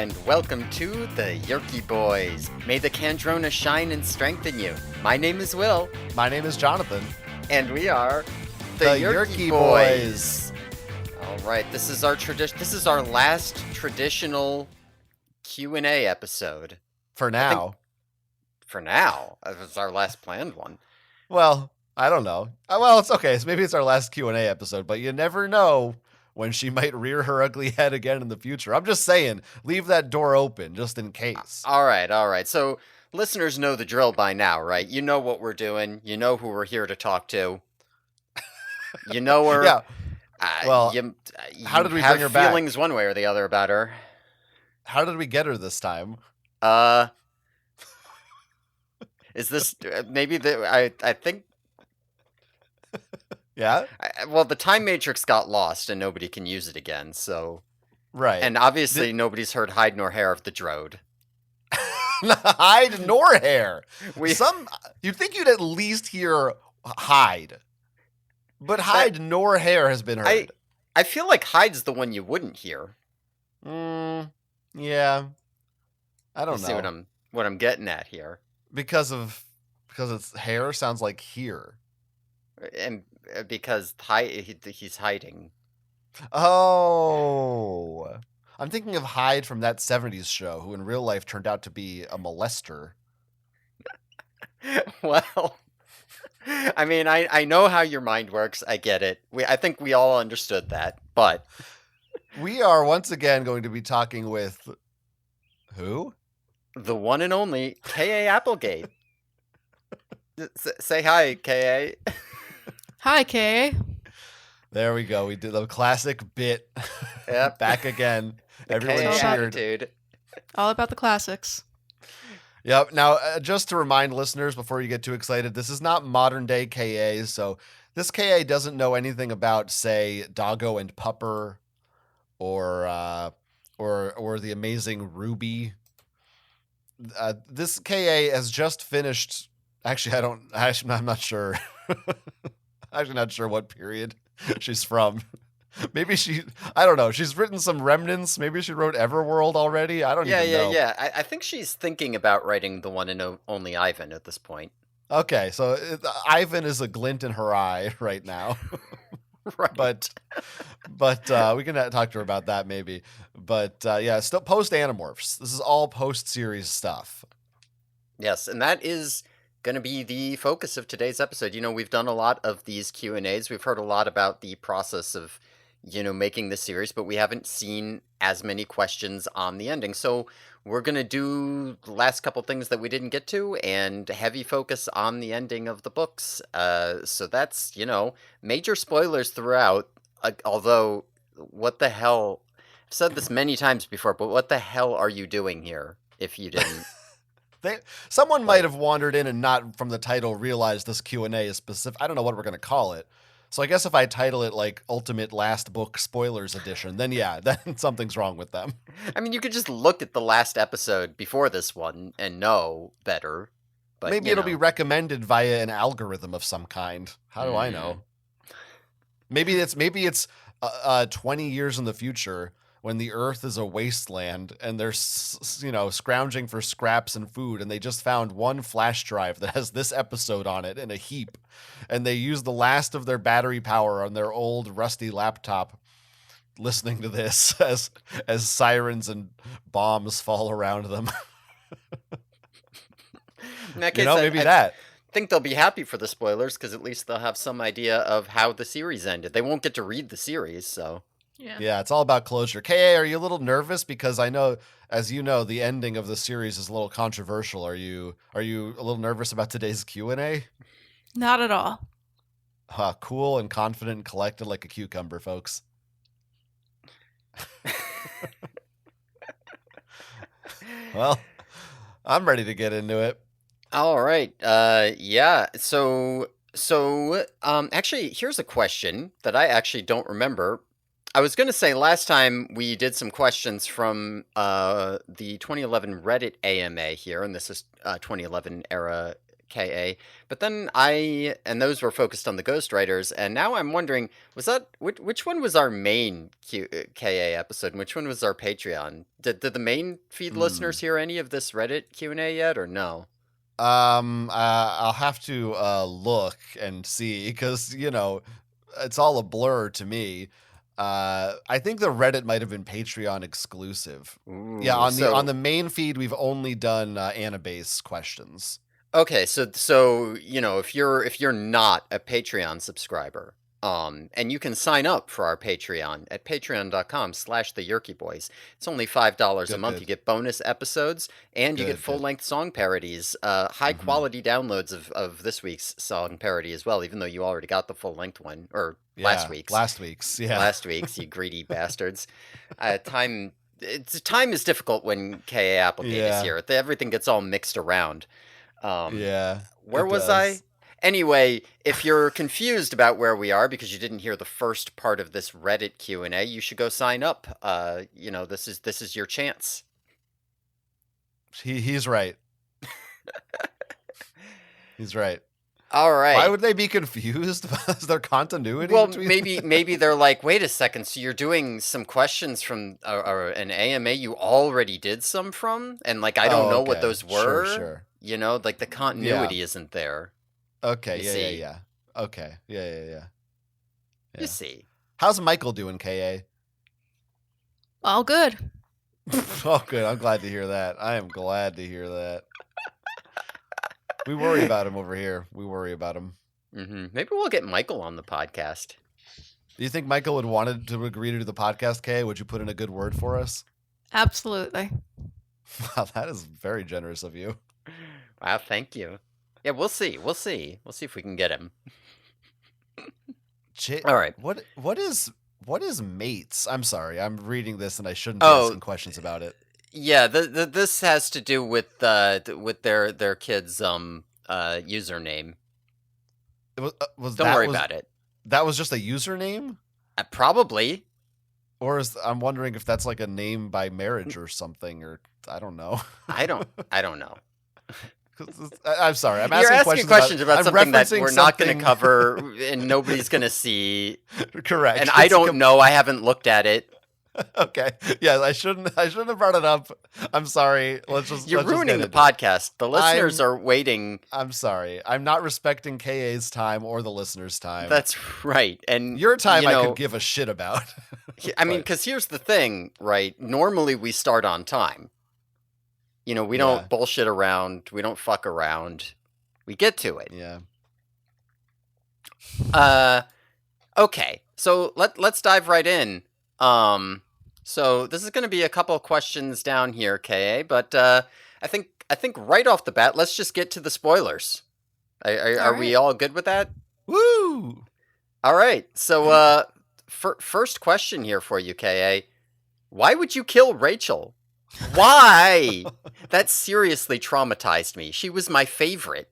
and welcome to the Yerky Boys. May the Kandrona shine and strengthen you. My name is Will. My name is Jonathan. And we are the Yerky Boys. All right, this is our tradition. This is our last traditional Q&A episode. For now. For now. That was our last planned one. Well, I don't know. Well, it's okay. So maybe it's our last Q&A episode, but you never know when she might rear her ugly head again in the future. I'm just saying, leave that door open just in case. All right. So listeners know the drill by now, right? You know what we're doing. You know who we're here to talk to. You know her. Yeah. Well, how did we bring her back? Have feelings one way or the other about her. How did we get her this time? Is this maybe I think. Yeah? Well, the time matrix got lost and nobody can use it again, so. Right. And obviously nobody's heard hide nor hair of the Drode. Hide nor hair. You'd think you'd at least hear hide. But hide nor hair has been heard. I feel like hide's the one you wouldn't hear. Yeah. I don't know. See what I'm getting at here. Because its hair sounds like here. And because he's hiding. Oh. I'm thinking of Hyde from that 70s show, who in real life turned out to be a molester. Well, I mean, I know how your mind works. I get it. I think we all understood that, but. We are once again going to be talking with who? The one and only K.A. Applegate. Say hi, K.A. Hi, Kay. There we go. We did the classic bit. Yep. Back again. Everyone cheered. Dude. All about the classics. Yep. Now, just to remind listeners before you get too excited, this is not modern day KA. So this KA doesn't know anything about, say, Doggo and Pupper or the amazing Ruby. This KA has just finished. Actually, I'm not sure. Actually, not sure what period she's from. Maybe I don't know. She's written some remnants. Maybe she wrote Everworld already. I don't even know. Yeah. I think she's thinking about writing the one and only Ivan at this point. Okay, so Ivan is a glint in her eye right now. Right. But we can talk to her about that maybe. But yeah, still post Animorphs. This is all post-series stuff. Yes, and that is going to be the focus of today's episode. You know, we've done a lot of these Q&As. We've heard a lot about the process of, making the series, but we haven't seen as many questions on the ending. So we're going to do the last couple things that we didn't get to and heavy focus on the ending of the books. So that's, major spoilers throughout. Although, what the hell? I've said this many times before, but what the hell are you doing here if you didn't? Someone might have wandered in and not from the title realized this Q&A is specific. I don't know what we're going to call it. So I guess if I title it like Ultimate Last Book Spoilers Edition, then yeah, then something's wrong with them. I mean, you could just look at the last episode before this one and know better. But maybe it'll be recommended via an algorithm of some kind. How do I know? Maybe it's 20 years in the future when the Earth is a wasteland and they're, scrounging for scraps and food, and they just found one flash drive that has this episode on it in a heap, and they use the last of their battery power on their old rusty laptop listening to this as sirens and bombs fall around them. In that case, I think they'll be happy for the spoilers because at least they'll have some idea of how the series ended. They won't get to read the series, so... Yeah, it's all about closure. K.A., are you a little nervous? Because I know, as you know, the ending of the series is a little controversial. Are you a little nervous about today's Q&A? Not at all. Cool and confident and collected like a cucumber, folks. Well, I'm ready to get into it. All right. Yeah. So actually, here's a question that I actually don't remember. I was going to say last time we did some questions from the 2011 Reddit AMA here, and this is 2011 era KA. But then and those were focused on the ghostwriters, and now I'm wondering, which one was our main KA episode, and which one was our Patreon? Did the main feed listeners hear any of this Reddit Q&A yet, or no? I'll have to look and see, because it's all a blur to me. I think the Reddit might have been Patreon exclusive. Ooh, yeah, on the main feed we've only done Anabase questions. Okay, so if you're not a Patreon subscriber, and you can sign up for our Patreon at patreon.com/theyerkyboys. It's only $5 a month. Good. You get bonus episodes, and you get full-length song parodies, high-quality downloads of this week's song parody as well, even though you already got the full-length one, or last week's. Last week's, you greedy bastards. Time is difficult when K.A. Applegate is here. Everything gets all mixed around. Where was I? Anyway, if you're confused about where we are because you didn't hear the first part of this Reddit Q&A, you should go sign up. This is your chance. He's right. He's right. All right. Why would they be confused? Is there continuity? Well, between maybe they're like, wait a second. So you're doing some questions from an AMA you already did some from, and I don't know what those were. Sure. The continuity isn't there. Okay. Yeah. Okay. Yeah. You see. How's Michael doing, KA? All good. Oh, good. I'm glad to hear that. I am glad to hear that. We worry about him over here. We worry about him. Mm-hmm. Maybe we'll get Michael on the podcast. Do you think Michael would want to agree to do the podcast, KA? Would you put in a good word for us? Absolutely. Wow, that is very generous of you. Wow, thank you. Yeah, we'll see. We'll see if we can get him. All right. What is mates? I'm sorry. I'm reading this and I shouldn't be asking questions about it. Yeah, this has to do with their kid's username. Don't worry about it. That was just a username? Probably. Or I'm wondering if that's like a name by marriage or something, or I don't know. I don't know. I'm sorry. You're asking questions about something that we're not going to cover and nobody's going to see. Correct. And I don't know. I haven't looked at it. Okay. Yeah, I shouldn't have brought it up. I'm sorry. You're ruining the podcast. The listeners are waiting. I'm sorry. I'm not respecting KA's time or the listeners' time. That's right. And your time I could give a shit about. I mean, because here's the thing, right? Normally we start on time. We don't bullshit around. We don't fuck around. We get to it. Yeah. Okay. So let's dive right in. So this is going to be a couple of questions down here, KA, but I think right off the bat, let's just get to the spoilers. Are we all good with that? Woo! All right. So first question here for you, KA. Why would you kill Rachel? Why? That seriously traumatized me. She was my favorite.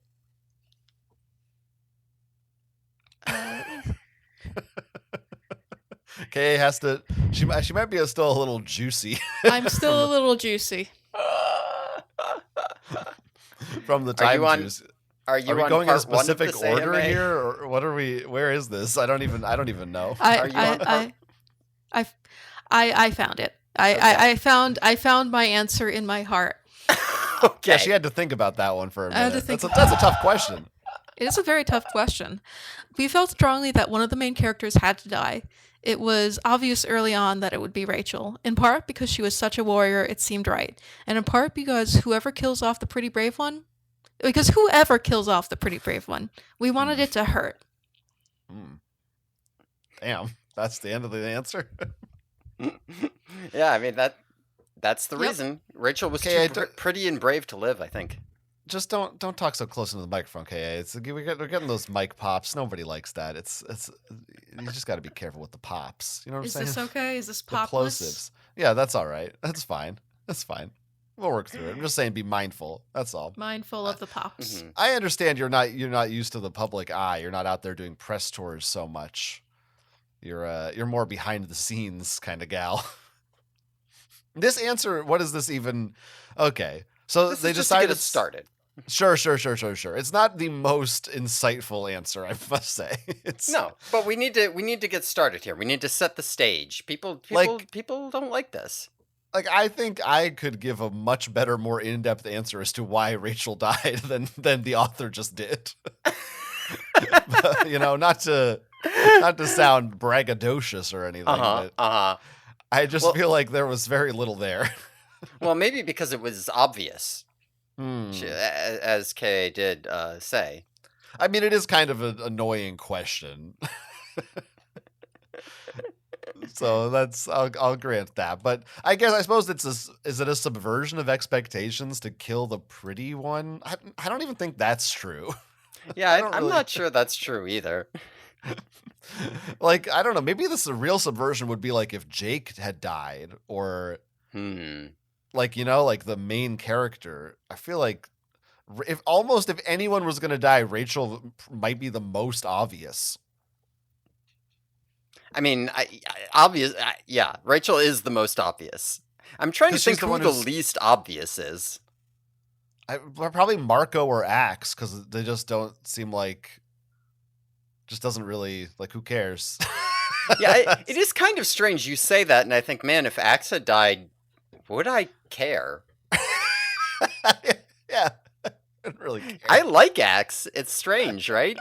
KA has to. She might be still a little juicy. I'm still a little juicy. From the time juice. Are we going in a specific order AMA? here, or what are we? Where is this? I don't even know. I found it. I found my answer in my heart. Okay. Yeah, she had to think about that one for a minute. I had to think that's a tough question. It is a very tough question. We felt strongly that one of the main characters had to die. It was obvious early on that it would be Rachel, in part because she was such a warrior, it seemed right, and in part because whoever kills off the pretty brave one, we wanted it to hurt. Damn, that's the end of the answer. Yeah, I mean that's the reason. Rachel was too pretty and brave to live, I think. Just don't talk so close into the microphone, KA. We're getting those mic pops. Nobody likes that. It's you just got to be careful with the pops. You know what I'm saying? Is this okay? Is this the popless? plosives. Yeah, that's all right. That's fine. We'll work through it. I'm just saying, be mindful. That's all. Mindful of the pops. Mm-hmm. I understand you're not used to the public eye. You're not out there doing press tours so much. You're more behind the scenes kind of gal. This answer. What is this even? Okay, so This they is just decided to get it started. Sure. It's not the most insightful answer, I must say. It's No, but we need to get started here. We need to set the stage. like People don't like this. I think I could give a much better, more in-depth answer as to why Rachel died than the author just did. But, not to sound braggadocious or anything, but I just Well, feel like there was very little there. well, maybe because it was obvious, Hmm. as Kay did say. I mean, it is kind of an annoying question. So I'll grant that, but I suppose is it a subversion of expectations to kill the pretty one? I don't even think that's true. Yeah, I don't I'm really not sure that's true either. like I don't know. Maybe this real subversion would be like if Jake had died, or Hmm. like like the main character. I feel like if anyone was going to die, Rachel might be the most obvious. I mean, obvious. Yeah, Rachel is the most obvious. I'm trying to 'Cause she's think the who one the who's least obvious is. probably Marco or Axe, because they just don't seem like, just doesn't really, like, who cares? Yeah, it is kind of strange you say that, and I think, man, if Axe had died, would I care? Yeah, I don't really care. I like Axe. It's strange, right?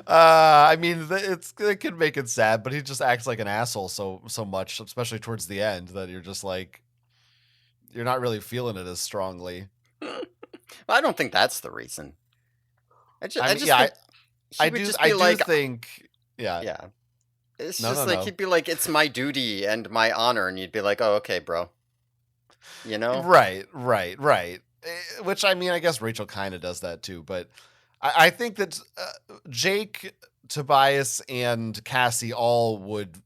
I mean, it could make it sad, but he just acts like an asshole so much, especially towards the end, that you're just like, you're not really feeling it as strongly. Well, I don't think that's the reason. I just think I he would do just be like, think, yeah. yeah. It's No, just no, like no. he'd be like, it's my duty and my honor, and you'd be like, oh, okay, bro. You know? Right. Which, I mean, I guess Rachel kind of does that too, but I think that Jake, Tobias, and Cassie all would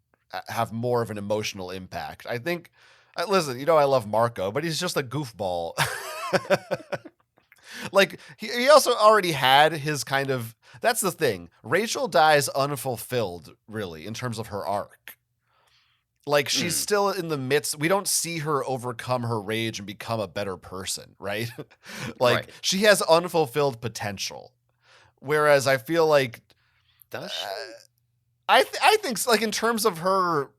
have more of an emotional impact. I think, listen, I love Marco, but he's just a goofball. Like, he also already had his kind of, that's the thing. Rachel dies unfulfilled, really, in terms of her arc. Like, she's still in the midst. We don't see her overcome her rage and become a better person, right? Like, Right. she has unfulfilled potential. Whereas I feel like, Does she? I think, like, in terms of her,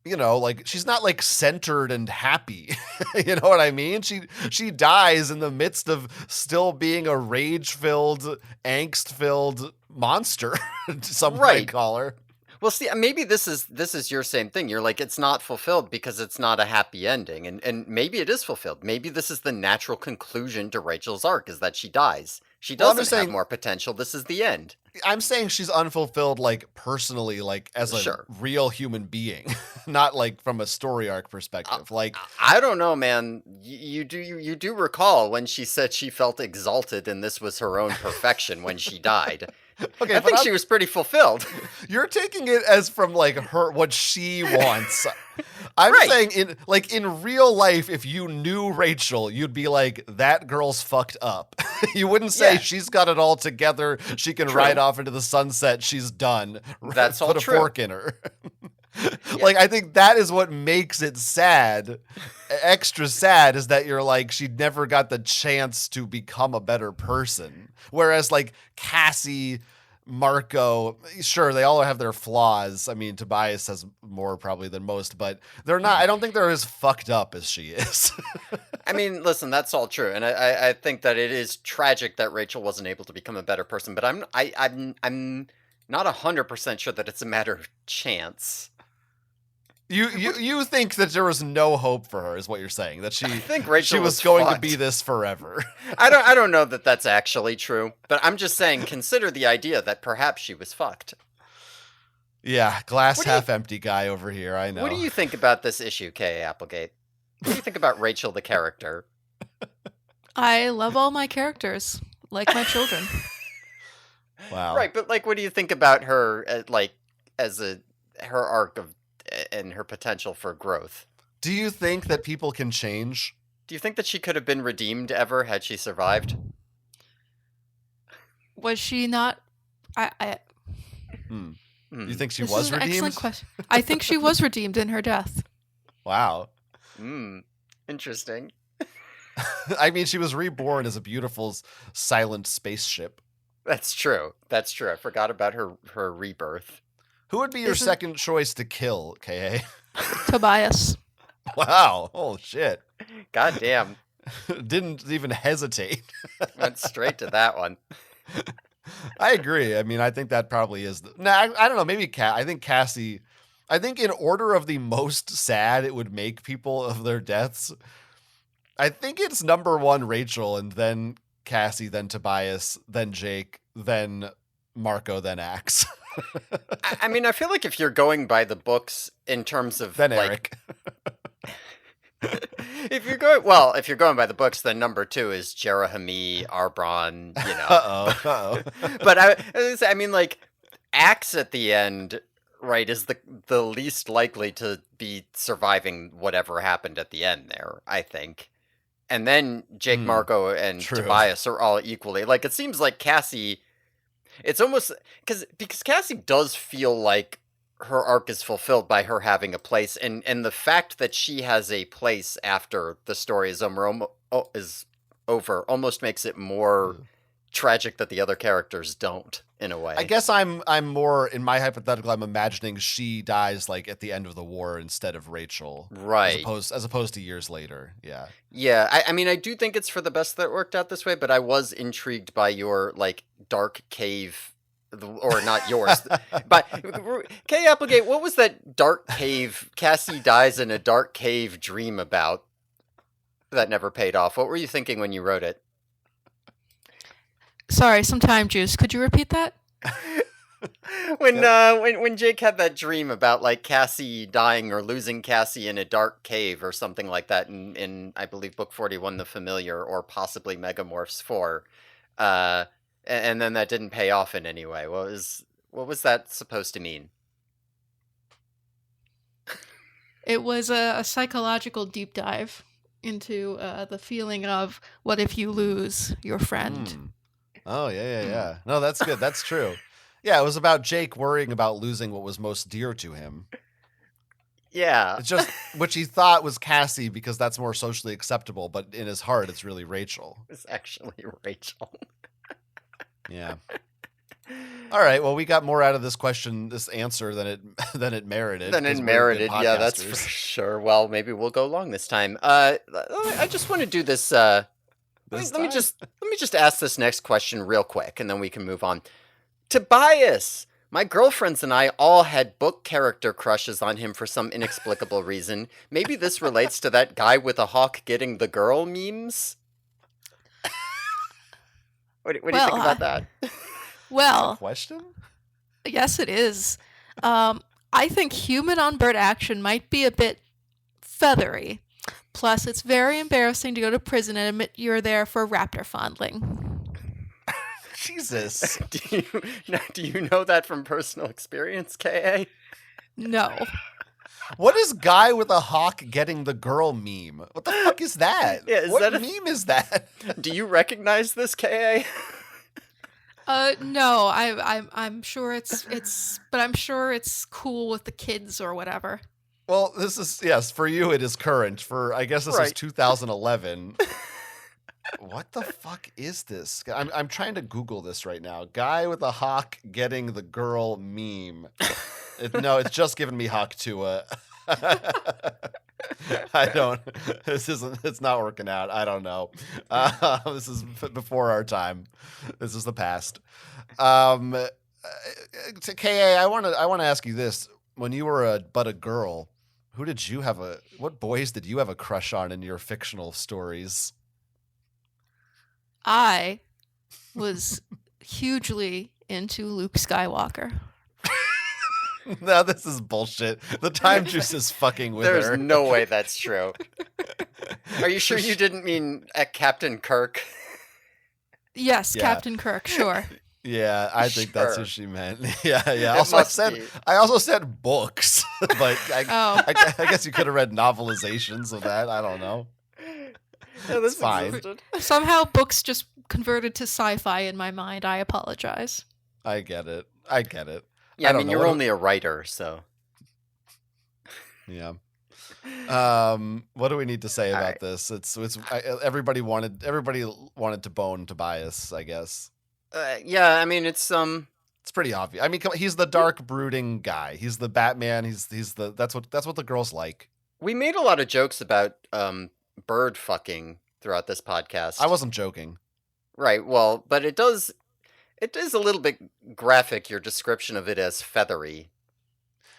like, she's not, like, centered and happy. You know what I mean? She dies in the midst of still being a rage-filled, angst-filled monster, some might Right. call her. Well, see, maybe this is your same thing. You're like, it's not fulfilled because it's not a happy ending, and maybe it is fulfilled. Maybe this is the natural conclusion to Rachel's arc, is that she dies. She Well, I'm doesn't just have saying, more potential. This is the end. I'm saying she's unfulfilled, like, personally, like, as a Sure. real human being, not like from a story arc perspective. Like, I don't know, man. You do recall when she said she felt exalted and this was her own perfection when she died. okay, I but think she was pretty fulfilled. you're taking it as from, like, her, what she wants. I'm Right. saying in real life, if you knew Rachel, you'd be like, that girl's fucked up. You wouldn't say Yeah. she's got it all together. She can True. ride off into the sunset. She's done. That's all Put a true. fork in her. Like, I think that is what makes it sad. Extra sad is that you're like, she never got the chance to become a better person. Whereas, like, Cassie, Marco, sure, they all have their flaws. I mean, Tobias has more probably than most, but they're not, I don't think they're as fucked up as she is. I mean, listen, that's all true, and I think that it is tragic that Rachel wasn't able to become a better person. But I'm not 100% sure that it's a matter of chance. You think that there was no hope for her, is what you're saying? That I think Rachel she was going fucked. to be this forever. I don't know that that's actually true, but I'm just saying, consider the idea that perhaps she was fucked. Yeah, glass What do you- half empty guy over here. I know. What do you think about this issue, K. Applegate? What do you think about Rachel the character? I love all my characters, like my children. Wow. Right, but like, what do you think about her, like, as her arc of and her potential for growth? Do you think that people can change? Do you think that she could have been redeemed ever had she survived? Was she not? I You think she this was is an redeemed? excellent question. I think she was redeemed in her death. Wow. Interesting. I mean, she was reborn as a beautiful, silent spaceship. That's true. That's true. I forgot about her rebirth. Who would be your Isn't- second choice to kill, Ka? Tobias. Wow. Oh, shit. God damn. Didn't even hesitate. Went straight to that one. I agree. I mean, I think that probably is. I don't know. Maybe I think Cassie. I think in order of the most sad it would make people of their deaths, I think it's number one Rachel, and then Cassie, then Tobias, then Jake, then Marco, then Axe. I mean, I feel like if you're going by the books in terms of then like, Eric. if you're going by the books, then number 2 is Jerahami, Arbron, you know. Uh-oh. But I mean, like, Axe at the end, right, is the least likely to be surviving whatever happened at the end there, I think. And then Jake, Marco, and true. Tobias are all equally. Like, it seems like Cassie, it's almost, because Cassie does feel like her arc is fulfilled by her having a place, and the fact that she has a place after the story is over almost makes it more tragic that the other characters don't, in a way. I guess I'm more in my hypothetical. I'm imagining she dies like at the end of the war instead of Rachel, right? As opposed to years later. Yeah. Yeah. I mean, I do think it's for the best that it worked out this way, but I was intrigued by your like dark cave, or not yours, but Kay Applegate. What was that dark cave? Cassie dies in a dark cave dream about that never paid off. What were you thinking when you wrote it? Sorry, some time juice. Could you repeat that? When Jake had that dream about like Cassie dying or losing Cassie in a dark cave or something like that in I believe book 41, The Familiar, or possibly Megamorphs 4, and then that didn't pay off in any way. What was that supposed to mean? It was a psychological deep dive into the feeling of what if you lose your friend. Oh, yeah. No, that's good. That's true. Yeah, it was about Jake worrying about losing what was most dear to him. Yeah. It's just, which he thought was Cassie because that's more socially acceptable, but in his heart, it's really Rachel. It's actually Rachel. Yeah. All right. Well, we got more out of this answer than it merited. Yeah, that's for sure. Well, maybe we'll go long this time. I just want to do this. Let me just ask this next question real quick, and then we can move on. Tobias, my girlfriends and I all had book character crushes on him for some inexplicable reason. Maybe this relates to that guy with a hawk getting the girl memes. What do you think about that? Well, question? Yes, it is. I think human on bird action might be a bit feathery. Plus, it's very embarrassing to go to prison and admit you're there for raptor fondling. Jesus. Do you know that from personal experience, K.A.? No. What is guy with a hawk getting the girl meme? What the fuck is that? Yeah, what meme is that? Do you recognize this, K.A.? No, I'm sure but I'm sure it's cool with the kids or whatever. Well, this is, yes, for you it is current. I guess this is 2011. What the fuck is this? I'm trying to Google this right now. Guy with a hawk getting the girl meme. No, it's just giving me Hawk Tua. It's not working out. I don't know. This is before our time. This is the past. To KA, I want to ask you this. When you were but a girl, what boys did you have a crush on in your fictional stories? I was hugely into Luke Skywalker. No, this is bullshit. The time juice is fucking with her. There's no way that's true. Are you sure you didn't mean Captain Kirk? Yes, Yeah. Captain Kirk, sure. Yeah, I think that's what she meant. Yeah. It I also said books, but Oh. I guess you could have read novelizations of that. I don't know. Yeah, It's fine. Somehow books just converted to sci-fi in my mind. I apologize. I get it. Yeah, I don't mean, know. you're only a writer, so. Yeah. What do we need to say All about right. this? Everybody wanted to bone Tobias, I guess. Yeah, I mean, it's It's pretty obvious. I mean, he's the dark, brooding guy. He's the Batman. He's the that's what the girls like. we made a lot of jokes about bird fucking throughout this I podcast. wasn't joking. Right. Well, but it is a little bit graphic, your description of it as feathery.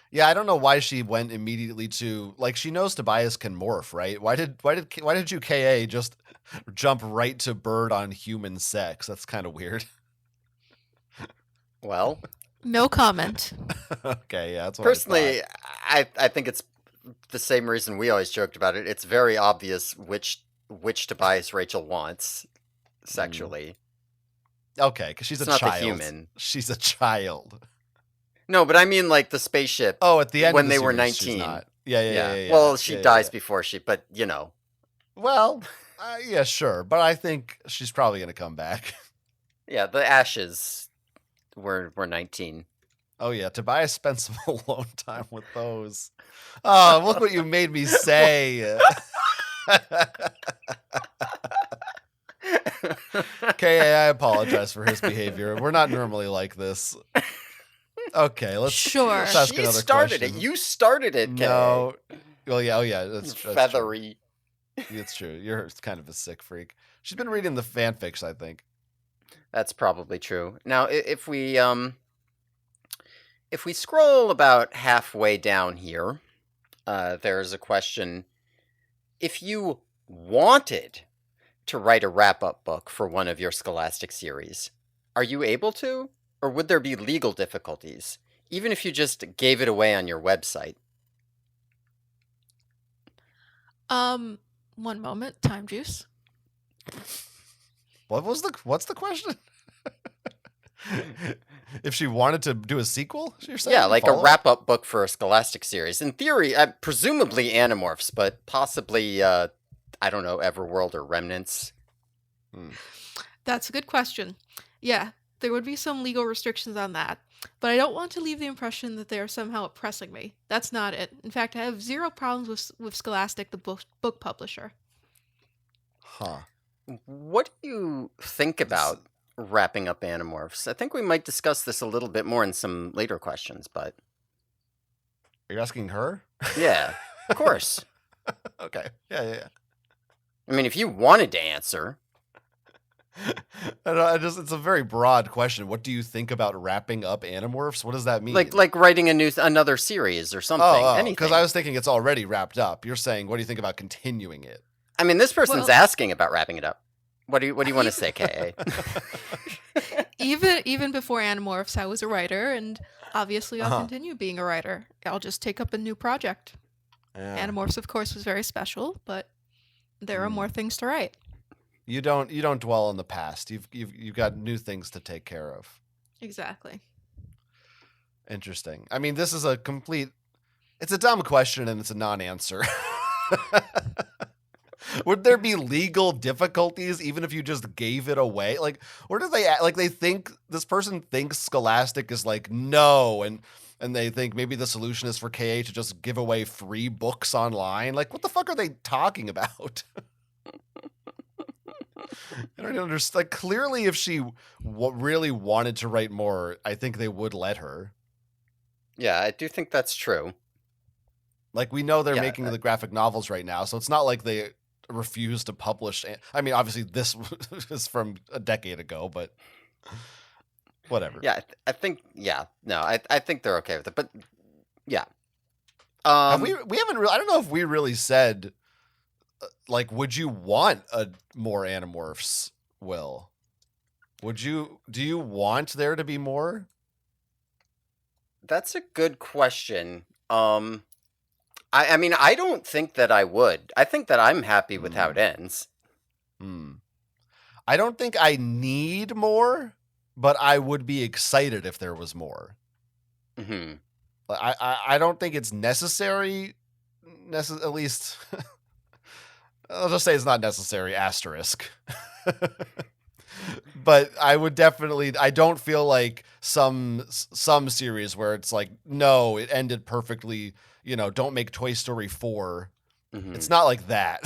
Yeah, I don't know why she went immediately to like she knows Tobias can morph, right? Why did you KA just jump right to bird on human sex? That's kind of weird. Well, No comment. Okay, yeah, that's what personally, I think it's the same reason we always joked about it. It's very obvious which Tobias Rachel wants sexually. Okay, because she's It's a not the child. human. She's a child. No, but I mean like the spaceship. Oh, at the end when of the they were series, she's 19. not. Yeah. Well, she Yeah, dies yeah. before but you know. Well, yeah, sure, but I think she's probably gonna come back. Yeah, the ashes were 19. Oh yeah, Tobias spent some alone time with those. Oh, look what you made me say. Okay, I apologize for his behavior. We're not normally like this. Okay, let's Sure. ask She another started question. it. You started it, Kay. No. Oh yeah, that's true. Feathery. It's true. You're kind of a sick freak. She's been reading the fanfics, I think. That's probably true. Now, if we scroll about halfway down here, there's a question. If you wanted to write a wrap-up book for one of your Scholastic series, are you able to? Or would there be legal difficulties, even if you just gave it away on your website? One moment. Time juice. What's the question? If she wanted to do a sequel, you're saying? Yeah, like a Follow-up? wrap-up book for a Scholastic series. In theory, presumably Animorphs, but possibly, I don't know, Everworld or Remnants. That's a good question. Yeah, there would be some legal restrictions on that, but I don't want to leave the impression that they are somehow oppressing me. That's not it. In fact, I have zero problems with Scholastic, the book publisher. Huh. What do you think about wrapping up Animorphs? I think we might discuss this a little bit more in some later questions, but... Are you asking her? Yeah, of course. Okay. Yeah. I mean, if you wanted to answer... It's a very broad question. What do you think about wrapping up Animorphs? What does that mean? Like writing another series or something. Anything. Because I was thinking it's already wrapped up. You're saying, what do you think about continuing it? I mean, this person's Well- asking about wrapping it up. What do you want to say, Ka? Even before Animorphs, I was a writer, and obviously I'll Uh-huh. continue being a writer. I'll just take up a new project. Yeah. Animorphs, of course, was very special, but there are more things to write. You don't dwell on the past. You've got new things to take care of. Exactly. Interesting. I mean, this is it's a dumb question and it's a non-answer. Would there be legal difficulties even if you just gave it away? Like, or do they think this person thinks Scholastic is like, no, and they think maybe the solution is for KA to just give away free books online? Like, what the fuck are they talking about? I don't understand. Like, clearly, if she really wanted to write more, I think they would let her. Yeah, I do think that's true. Like, we know they're Yeah, making the graphic novels right now, so it's not like they refuse to publish. I mean, obviously, this is from a decade ago, but whatever. Yeah, I think. Yeah, no, I think they're okay with it. But yeah, We haven't. I don't know if we really said. Like, would you want more Animorphs, Will? Do you want there to be more? That's a good question. I mean, I don't think that I would. I think that I'm happy with how it ends. I don't think I need more, but I would be excited if there was more. Mm-hmm. I don't think it's necessary. At least, I'll just say it's not necessary. Asterisk. But I would definitely. I don't feel like some series where it's like, no, it ended perfectly. don't make Toy Story 4. Mhm. It's not like that.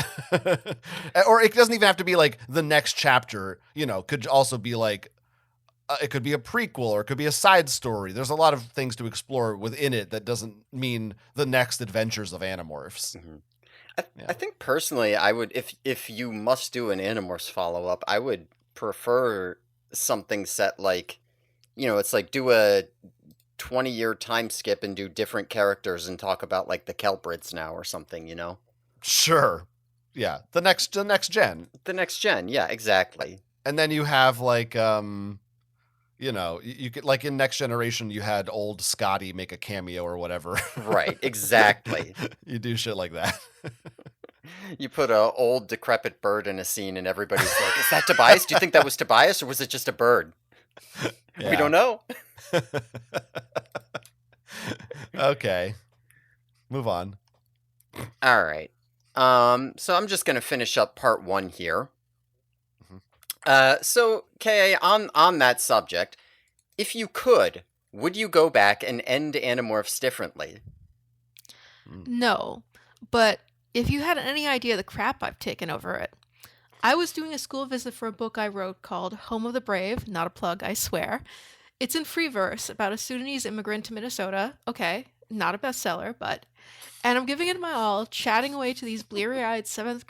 Or it doesn't even have to be like the next chapter, could also be like, it could be a prequel or it could be a side story. There's a lot of things to explore within it that doesn't mean the next adventures of Animorphs. Mhm. Yeah. I think personally, I would if you must do an Animorphs follow up, I would prefer something set like, it's like do a 20-year time skip and do different characters and talk about like the Kelprids now or something. Sure. Yeah. The next gen. The next gen, yeah, exactly. And then you have like, you could, like in Next Generation, you had old Scotty make a cameo or whatever. Right, exactly. You do shit like that. You put a old decrepit bird in a scene and everybody's like, is that Tobias? Do you think that was Tobias or was it just a bird? We don't know. Okay. Move on. All right. So I'm just going to finish up part 1 here. So, K.A., on that subject, if you could, would you go back and end Animorphs differently? No, but if you had any idea the crap I've taken over it. I was doing a school visit for a book I wrote called Home of the Brave, not a plug, I swear. It's in free verse about a Sudanese immigrant to Minnesota. Okay, not a bestseller, but... And I'm giving it my all, chatting away to these bleary-eyed 7th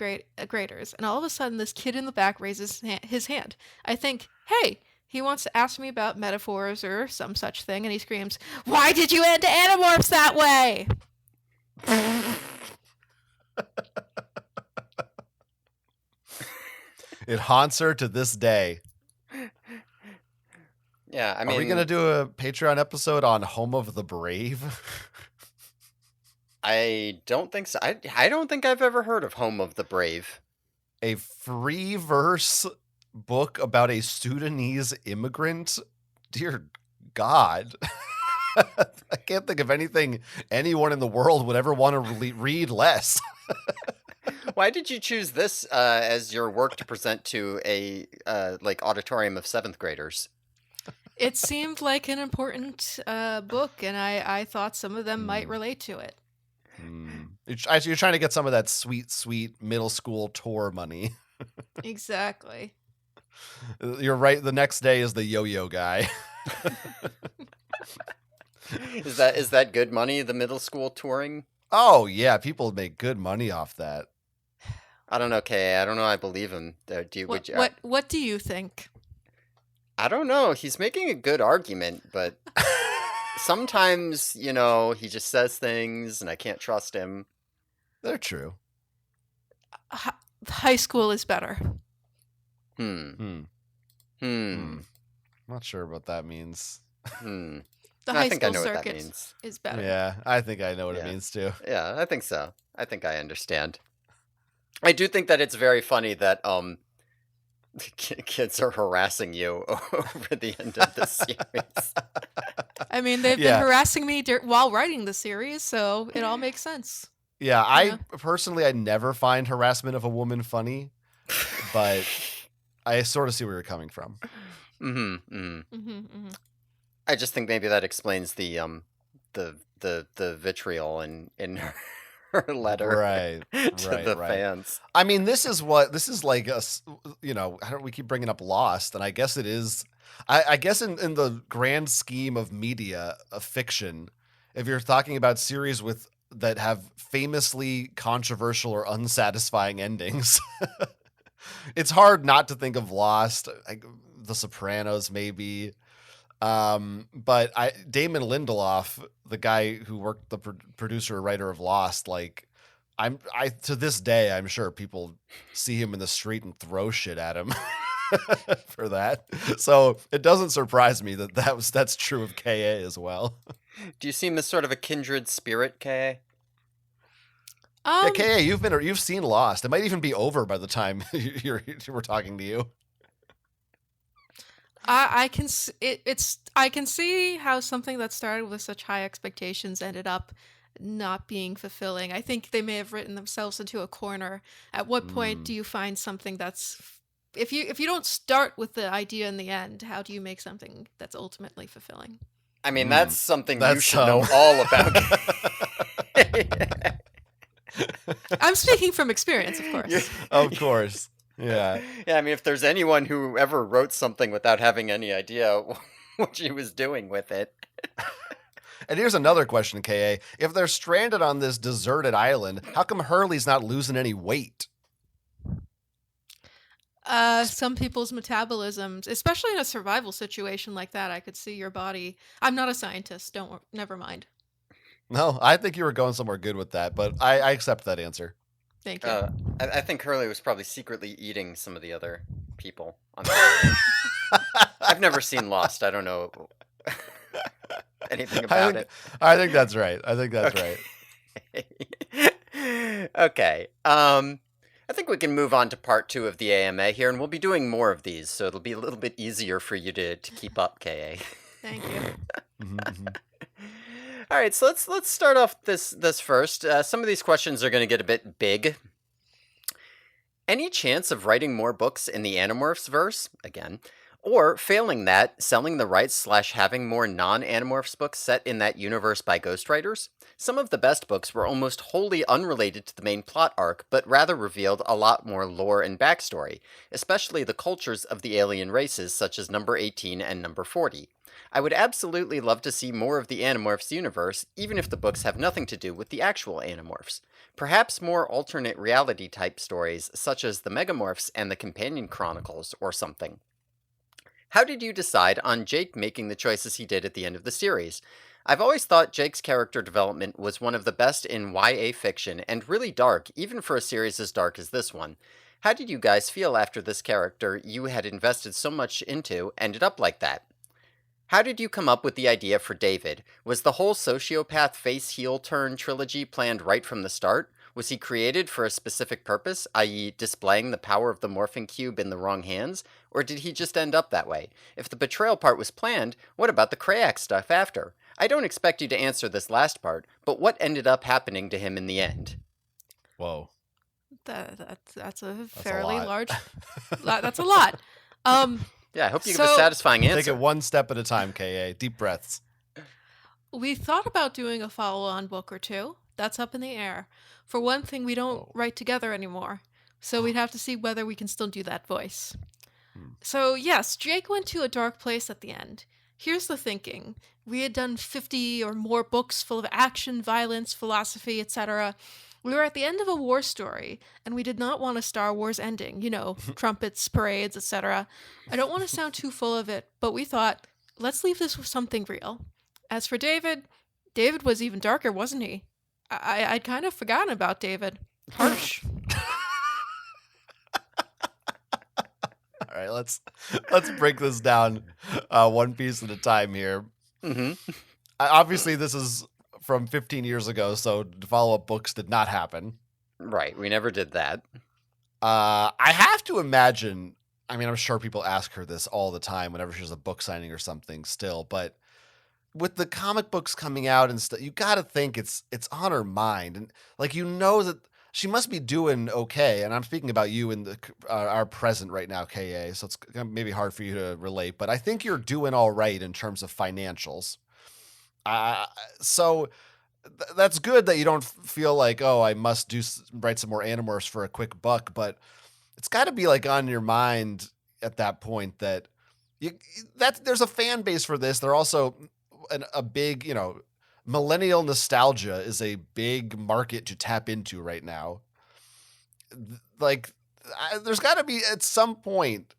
graders, and all of a sudden this kid in the back raises his hand. I think, hey, he wants to ask me about metaphors or some such thing, and he screams, "Why did you end Animorphs that way?" It haunts her to this day. Yeah, I mean... Are we going to do a Patreon episode on Home of the Brave? I don't think so. I don't think I've ever heard of Home of the Brave. A free verse book about a Sudanese immigrant? Dear God. I can't think of anything anyone in the world would ever want to read less. Why did you choose this as your work to present to a like auditorium of 7th graders? It seemed like an important book, and I thought some of them might relate to it. You're trying to get some of that sweet, sweet middle school tour money. Exactly. You're right. The next day is the yo-yo guy. Is that good money, the middle school touring? Oh, yeah. People make good money off that. I don't know, Kay. I don't know. I believe him. What do you think? I don't know. He's making a good argument, but sometimes, he just says things and I can't trust him. They're true. High school is better. Not sure what that means. The high school circuit is better. Yeah, I think I know what it means too. Yeah, I think so. I think I understand. I do think that it's very funny that kids are harassing you over the end of the series. I mean, they've been harassing me while writing the series, so it all makes sense. Yeah, I personally, I never find harassment of a woman funny, but I sort of see where you're coming from. I just think maybe that explains the vitriol in her letter to the fans. I mean, this is like a, we keep bringing up Lost, and I guess it is. I guess in the grand scheme of media, of fiction, if you're talking about series that have famously controversial or unsatisfying endings, it's hard not to think of Lost, The Sopranos, maybe. But Damon Lindelof, the guy who worked the producer or writer of Lost, like to this day, I'm sure people see him in the street and throw shit at him for that. So it doesn't surprise me that's true of KA as well. Do you see him as sort of a kindred spirit, KA? Yeah, KA, you've seen Lost. It might even be over by the time we're talking to you. I can see how something that started with such high expectations ended up not being fulfilling. I think they may have written themselves into a corner. At what point do you find something that's if you don't start with the idea in the end, how do you make something that's ultimately fulfilling? I mean, that's something you should know all about. I'm speaking from experience, of You're- course. Of course. Yeah. Yeah, I mean, if there's anyone who ever wrote something without having any idea what she was doing with it. And here's another question, KA. If they're stranded on this deserted island, how come Hurley's not losing any weight? Some people's metabolisms, especially in a survival situation like that, I could see your body. I'm not a scientist. Never mind. No, I think you were going somewhere good with that, but I accept that answer. Thank you. I think Hurley was probably secretly eating some of the other people on the island. I've never seen Lost. I don't know anything about it. I think that's right. I think that's right. Okay. I think we can move on to part 2 of the AMA here, and we'll be doing more of these, so it'll be a little bit easier for you to keep up, KA. Thank you. All right, so let's start off this first. Some of these questions are going to get a bit big. Any chance of writing more books in the Animorphs verse again, or failing that, selling the rights / having more non-Animorphs books set in that universe by ghostwriters? Some of the best books were almost wholly unrelated to the main plot arc, but rather revealed a lot more lore and backstory, especially the cultures of the alien races such as number 18 and number 40. I would absolutely love to see more of the Animorphs universe, even if the books have nothing to do with the actual Animorphs. Perhaps more alternate reality type stories, such as the Megamorphs and the Companion Chronicles, or something. How did you decide on Jake making the choices he did at the end of the series? I've always thought Jake's character development was one of the best in YA fiction, and really dark, even for a series as dark as this one. How did you guys feel after this character you had invested so much into ended up like that? How did you come up with the idea for David? Was the whole sociopath face heel turn trilogy planned right from the start? Was he created for a specific purpose, i.e. displaying the power of the morphing cube in the wrong hands? Or did he just end up that way? If the betrayal part was planned, what about the Krayak stuff after? I don't expect you to answer this last part, but what ended up happening to him in the end? Whoa. That's a fairly lot. large... That's a lot. Yeah, I hope you give a satisfying answer. Take it one step at a time, KA. Deep breaths. We thought about doing a follow-on book or two. That's up in the air. For one thing, we don't write together anymore, so we'd have to see whether we can still do that voice. So yes, Jake went to a dark place at the end. Here's the thinking. We had done 50 or more books full of action, violence, philosophy, etc. We were at the end of a war story, and we did not want a Star Wars ending, trumpets, parades, etc. I don't want to sound too full of it, but we thought, let's leave this with something real. As for David was even darker, wasn't he? I'd kind of forgotten about David. Harsh. All right, let's break this down one piece at a time here. Mm-hmm. Obviously, this is from 15 years ago, so follow-up books did not happen. Right, we never did that. I have to imagine, I mean, I'm sure people ask her this all the time whenever she has a book signing or something still, but with the comic books coming out and stuff, you got to think it's on her mind. And that she must be doing okay. And I'm speaking about you in our present right now, KA, so it's maybe hard for you to relate, but I think you're doing all right in terms of financials. So that's good that you don't feel like, oh, I must write some more Animorphs for a quick buck, but it's got to be on your mind at that point that there's a fan base for this. They're also a big, millennial nostalgia is a big market to tap into right now. There's got to be at some point,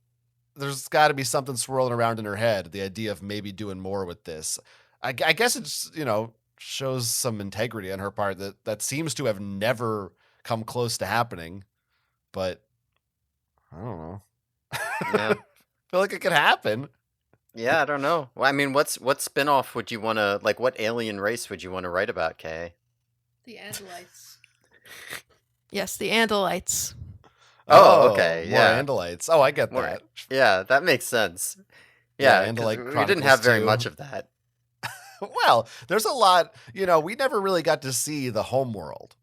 there's got to be something swirling around in her head, the idea of maybe doing more with this. I guess it's, shows some integrity on her part that seems to have never come close to happening, but I don't know. Yeah. I feel like it could happen. Yeah, I don't know. Well, I mean, what spinoff would you want to, what alien race would you want to write about, Kay? The Andalites. Yes, the Andalites. Oh, okay, more yeah. Andalites. Oh, I get that. Yeah, that makes sense. Yeah, Andalite we didn't have very too. much of that. Well, there's a lot, we never really got to see the home world.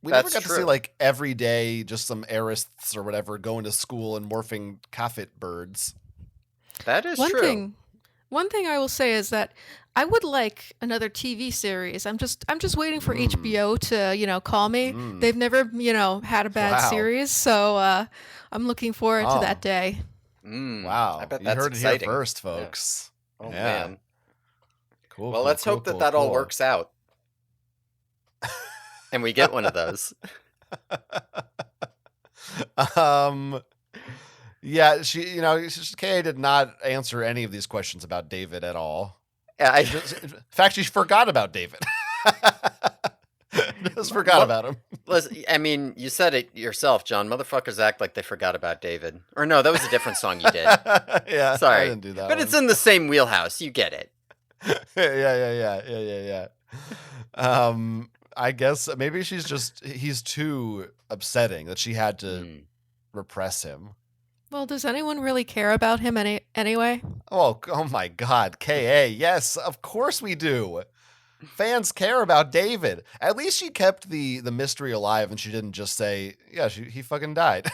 We never got to see every day just some Arists or whatever going to school and morphing Kafit birds. That is One true. thing One thing I will say is that I would like another TV series. I'm just waiting for HBO to, call me. They've never, had a bad Wow. series, so I'm looking forward to that Oh, day. I wow. bet You that's heard it here exciting. first, Yeah. folks. Oh Yeah. man. Cool, Well, cool, let's cool, hope that cool, that all cool. works out and we get one of those. Yeah, Kay did not answer any of these questions about David at all. Yeah, In fact, she forgot about David. Just forgot about him. Listen, I mean, you said it yourself, John. Motherfuckers act like they forgot about David. Or no, that was a different song you did. Yeah, I Sorry. didn't do that But one. it's in the same wheelhouse. You get it. Yeah. I guess maybe he's too upsetting that she had to repress him. Well, does anyone really care about him anyway? Oh my God, Ka. Yes, of course we do. Fans care about David. At least she kept the mystery alive, and she didn't just say, "Yeah, he fucking died."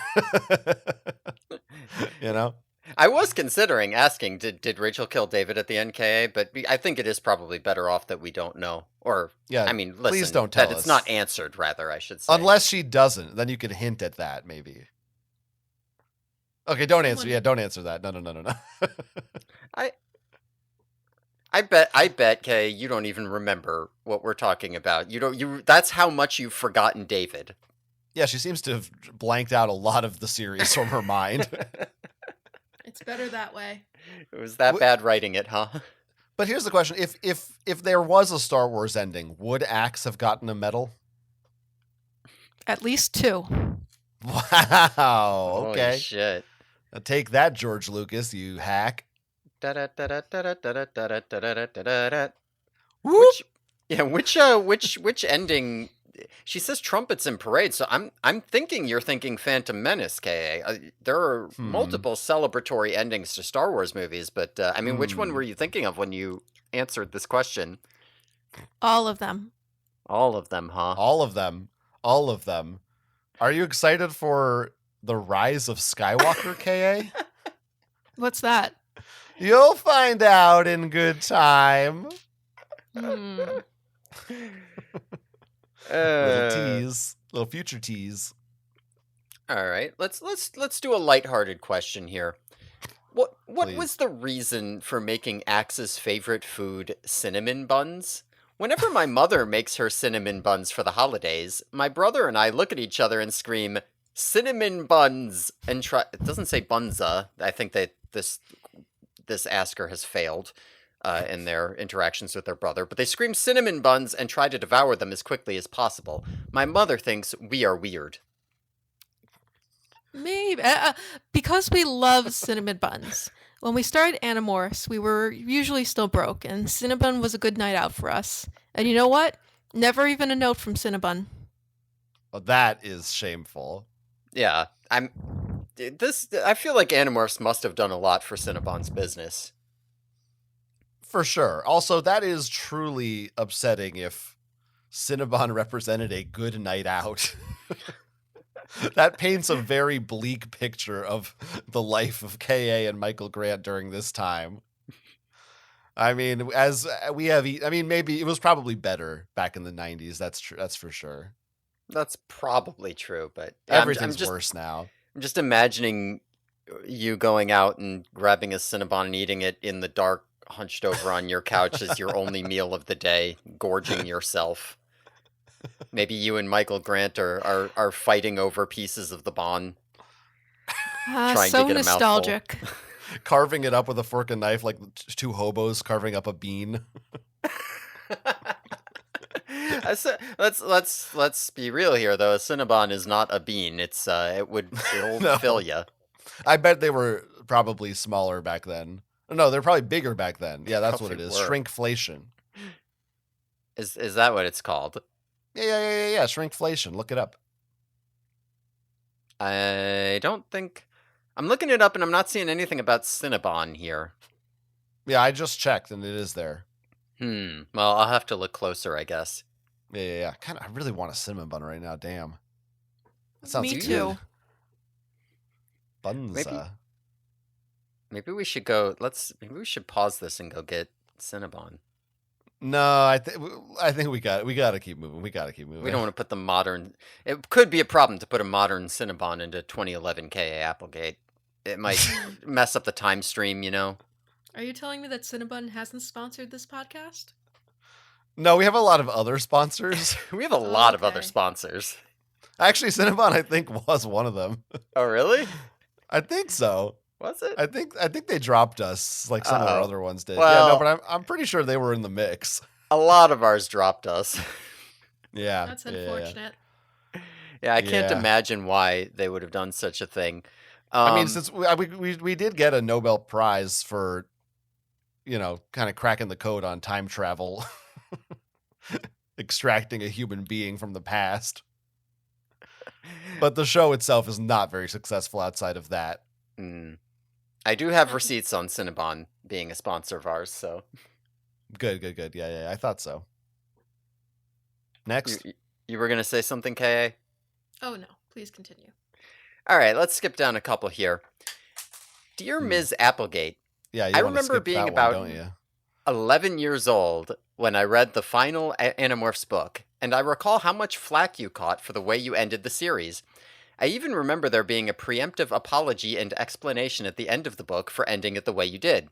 You know. I was considering asking, did Rachel kill David at the NKA? But I think it is probably better off that we don't know. Or, Yeah, I mean, please listen, don't tell that it's us. not answered, rather, I should say. Unless she doesn't, then you could hint at that, maybe. Okay, don't answer. Yeah, don't answer that. No. I bet, Kay, you don't even remember what we're talking about. That's how much you've forgotten David. Yeah, she seems to have blanked out a lot of the series from her mind. It's better that way. It was that bad writing it, huh? But here's the question: if there was a Star Wars ending, would Axe have gotten a medal? At least 2. Wow. Okay. Holy shit. Now take that, George Lucas, you hack. Which ending? She says trumpets and parades, so I'm thinking you're thinking Phantom Menace, Ka. There are multiple celebratory endings to Star Wars movies, but I mean, which one were you thinking of when you answered this question? All of them. All of them, huh? All of them. All of them. Are you excited for the Rise of Skywalker, Ka? What's that? You'll find out in good time. Little tease, little future tease. All right, let's do a lighthearted question here. What Please. was the reason for making Axe's favorite food cinnamon buns? Whenever my mother makes her cinnamon buns for the holidays, my brother and I look at each other and scream, "Cinnamon buns!" and try. It doesn't say bunza. I think that this asker has failed in their interactions with their brother, but they scream cinnamon buns and try to devour them as quickly as possible. My mother thinks we are weird. Maybe. Because we love cinnamon buns. When we started Animorphs, we were usually still broke, and Cinnabon was a good night out for us. And you know what? Never even a note from Cinnabon. Well, that is shameful. Yeah, I feel like Animorphs must have done a lot for Cinnabon's business. For sure. Also, that is truly upsetting if Cinnabon represented a good night out. That paints a very bleak picture of the life of K.A. and Michael Grant during this time. I mean, as we have, maybe it was probably better back in the 90s. That's true. That's for sure. That's probably true, but everything's worse now. I'm just imagining you going out and grabbing a Cinnabon and eating it in the dark, hunched over on your couch as your only meal of the day, gorging yourself. Maybe you and Michael Grant are fighting over pieces of the bon. Trying so to get nostalgic. Carving it up with a fork and knife like two hobos carving up a bean. Let's be real here, though. A Cinnabon is not a bean. It'll No. fill you. I bet they were probably smaller back then. No, they're probably bigger back then. Yeah, that's Probably what it is. were. Shrinkflation. Is that what it's called? Yeah. Shrinkflation. Look it up. I don't think I'm looking it up, and I'm not seeing anything about Cinnabon here. Yeah, I just checked, and it is there. Well, I'll have to look closer, I guess. Yeah. I really want a cinnamon bun right now. Damn. That sounds Me good. too. Bunza. Maybe- Maybe we should pause this and go get Cinnabon. No, I think we got to keep moving. We got to keep moving. We don't want to put the modern. It could be a problem to put a modern Cinnabon into 2011 KA Applegate. It might mess up the time stream, you know. Are you telling me that Cinnabon hasn't sponsored this podcast? No, we have a lot of other sponsors. We have a lot of other sponsors. Actually, Cinnabon, I think, was one of them. Oh, really? I think so. Was it? I think they dropped us like some of our other ones did. Well, yeah, no, but I'm pretty sure they were in the mix. A lot of ours dropped us. Yeah. That's unfortunate. Yeah, I can't imagine why they would have done such a thing. I mean, since we did get a Nobel Prize for, kind of cracking the code on time travel, extracting a human being from the past. But the show itself is not very successful outside of that. I do have receipts on Cinnabon being a sponsor of ours, so. Good. Yeah, I thought so. Next. You were going to say something, Ka? Oh, no. Please continue. All right, let's skip down a couple here. Dear Ms. Applegate, yeah, I remember being about 11 years old when I read the final Animorphs book, and I recall how much flack you caught for the way you ended the series. I even remember there being a preemptive apology and explanation at the end of the book for ending it the way you did.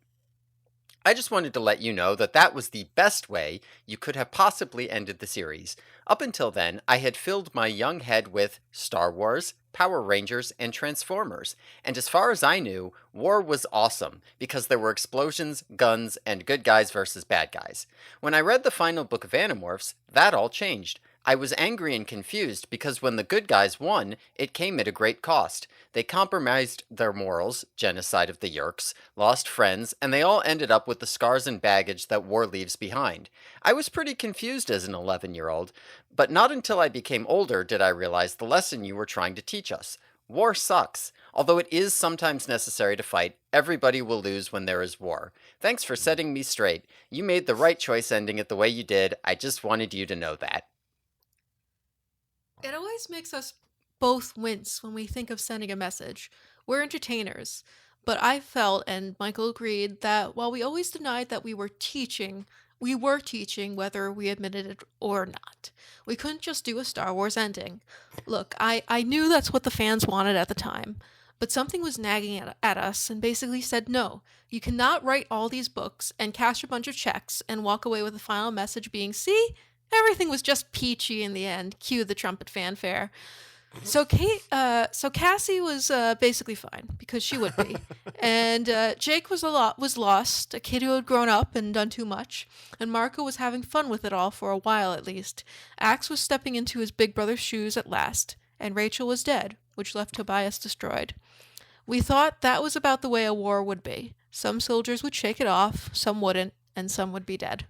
I just wanted to let you know that that was the best way you could have possibly ended the series. Up until then, I had filled my young head with Star Wars, Power Rangers, and Transformers, and as far as I knew, war was awesome, because there were explosions, guns, and good guys versus bad guys. When I read the final book of Animorphs, that all changed. I was angry and confused because when the good guys won, it came at a great cost. They compromised their morals, genocide of the Yeerks, lost friends, and they all ended up with the scars and baggage that war leaves behind. I was pretty confused as an 11-year-old, but not until I became older did I realize the lesson you were trying to teach us. War sucks. Although it is sometimes necessary to fight, everybody will lose when there is war. Thanks for setting me straight. You made the right choice ending it the way you did. I just wanted you to know that. It always makes us both wince when we think of sending a message. We're entertainers. But I felt, and Michael agreed, that while we always denied that we were teaching whether we admitted it or not. We couldn't just do a Star Wars ending. Look, I knew that's what the fans wanted at the time, but something was nagging at us and basically said, no, you cannot write all these books and cash a bunch of checks and walk away with the final message being, see, everything was just peachy in the end. Cue the trumpet fanfare. So Cassie was basically fine because she would be, and Jake was lost, a kid who had grown up and done too much, and Marco was having fun with it all for a while at least. Axe was stepping into his big brother's shoes at last, and Rachel was dead, which left Tobias destroyed. We thought that was about the way a war would be. Some soldiers would shake it off, some wouldn't, and some would be dead.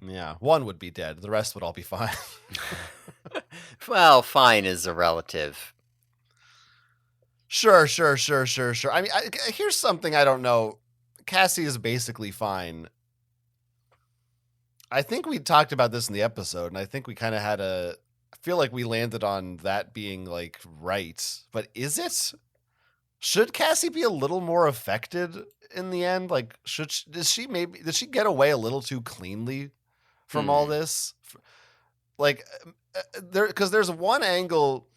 Yeah, one would be dead. The rest would all be fine. Well, fine is a relative. Sure. I mean, here's something I don't know. Cassie is basically fine. I think we talked about this in the episode, and I think we kind of had I feel like we landed on that being, like, right. But is it? Should Cassie be a little more affected in the end? Like, did she get away a little too cleanly from all this? Like, because there's one angle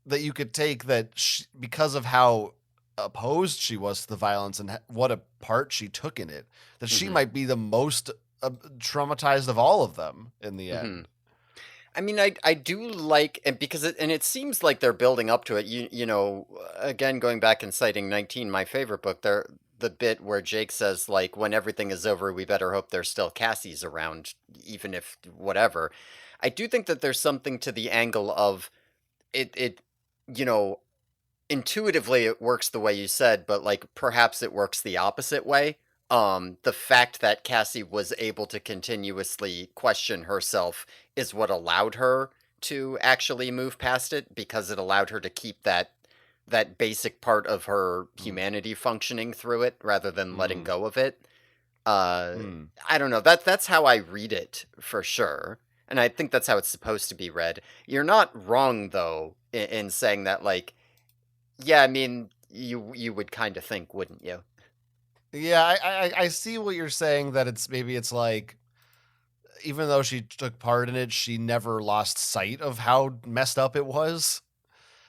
that you could take that because of how opposed she was to the violence and what a part she took in it, that she might be the most traumatized of all of them in the end. I mean, I do like, and because it seems like they're building up to it. You know, again, going back and citing 19, my favorite book, the bit where Jake says, like, when everything is over, we better hope there's still Cassies around, even if whatever. I do think that there's something to the angle of it, you know, intuitively it works the way you said, but, like, perhaps it works the opposite way. The fact that Cassie was able to continuously question herself is what allowed her to actually move past it, because it allowed her to keep that basic part of her humanity functioning through it rather than letting go of it. I don't know. That's how I read it for sure. And I think that's how it's supposed to be read. You're not wrong, though, in saying that, like, yeah, I mean, you would kind of think, wouldn't you? Yeah, I see what you're saying, that it's like, even though she took part in it, she never lost sight of how messed up it was.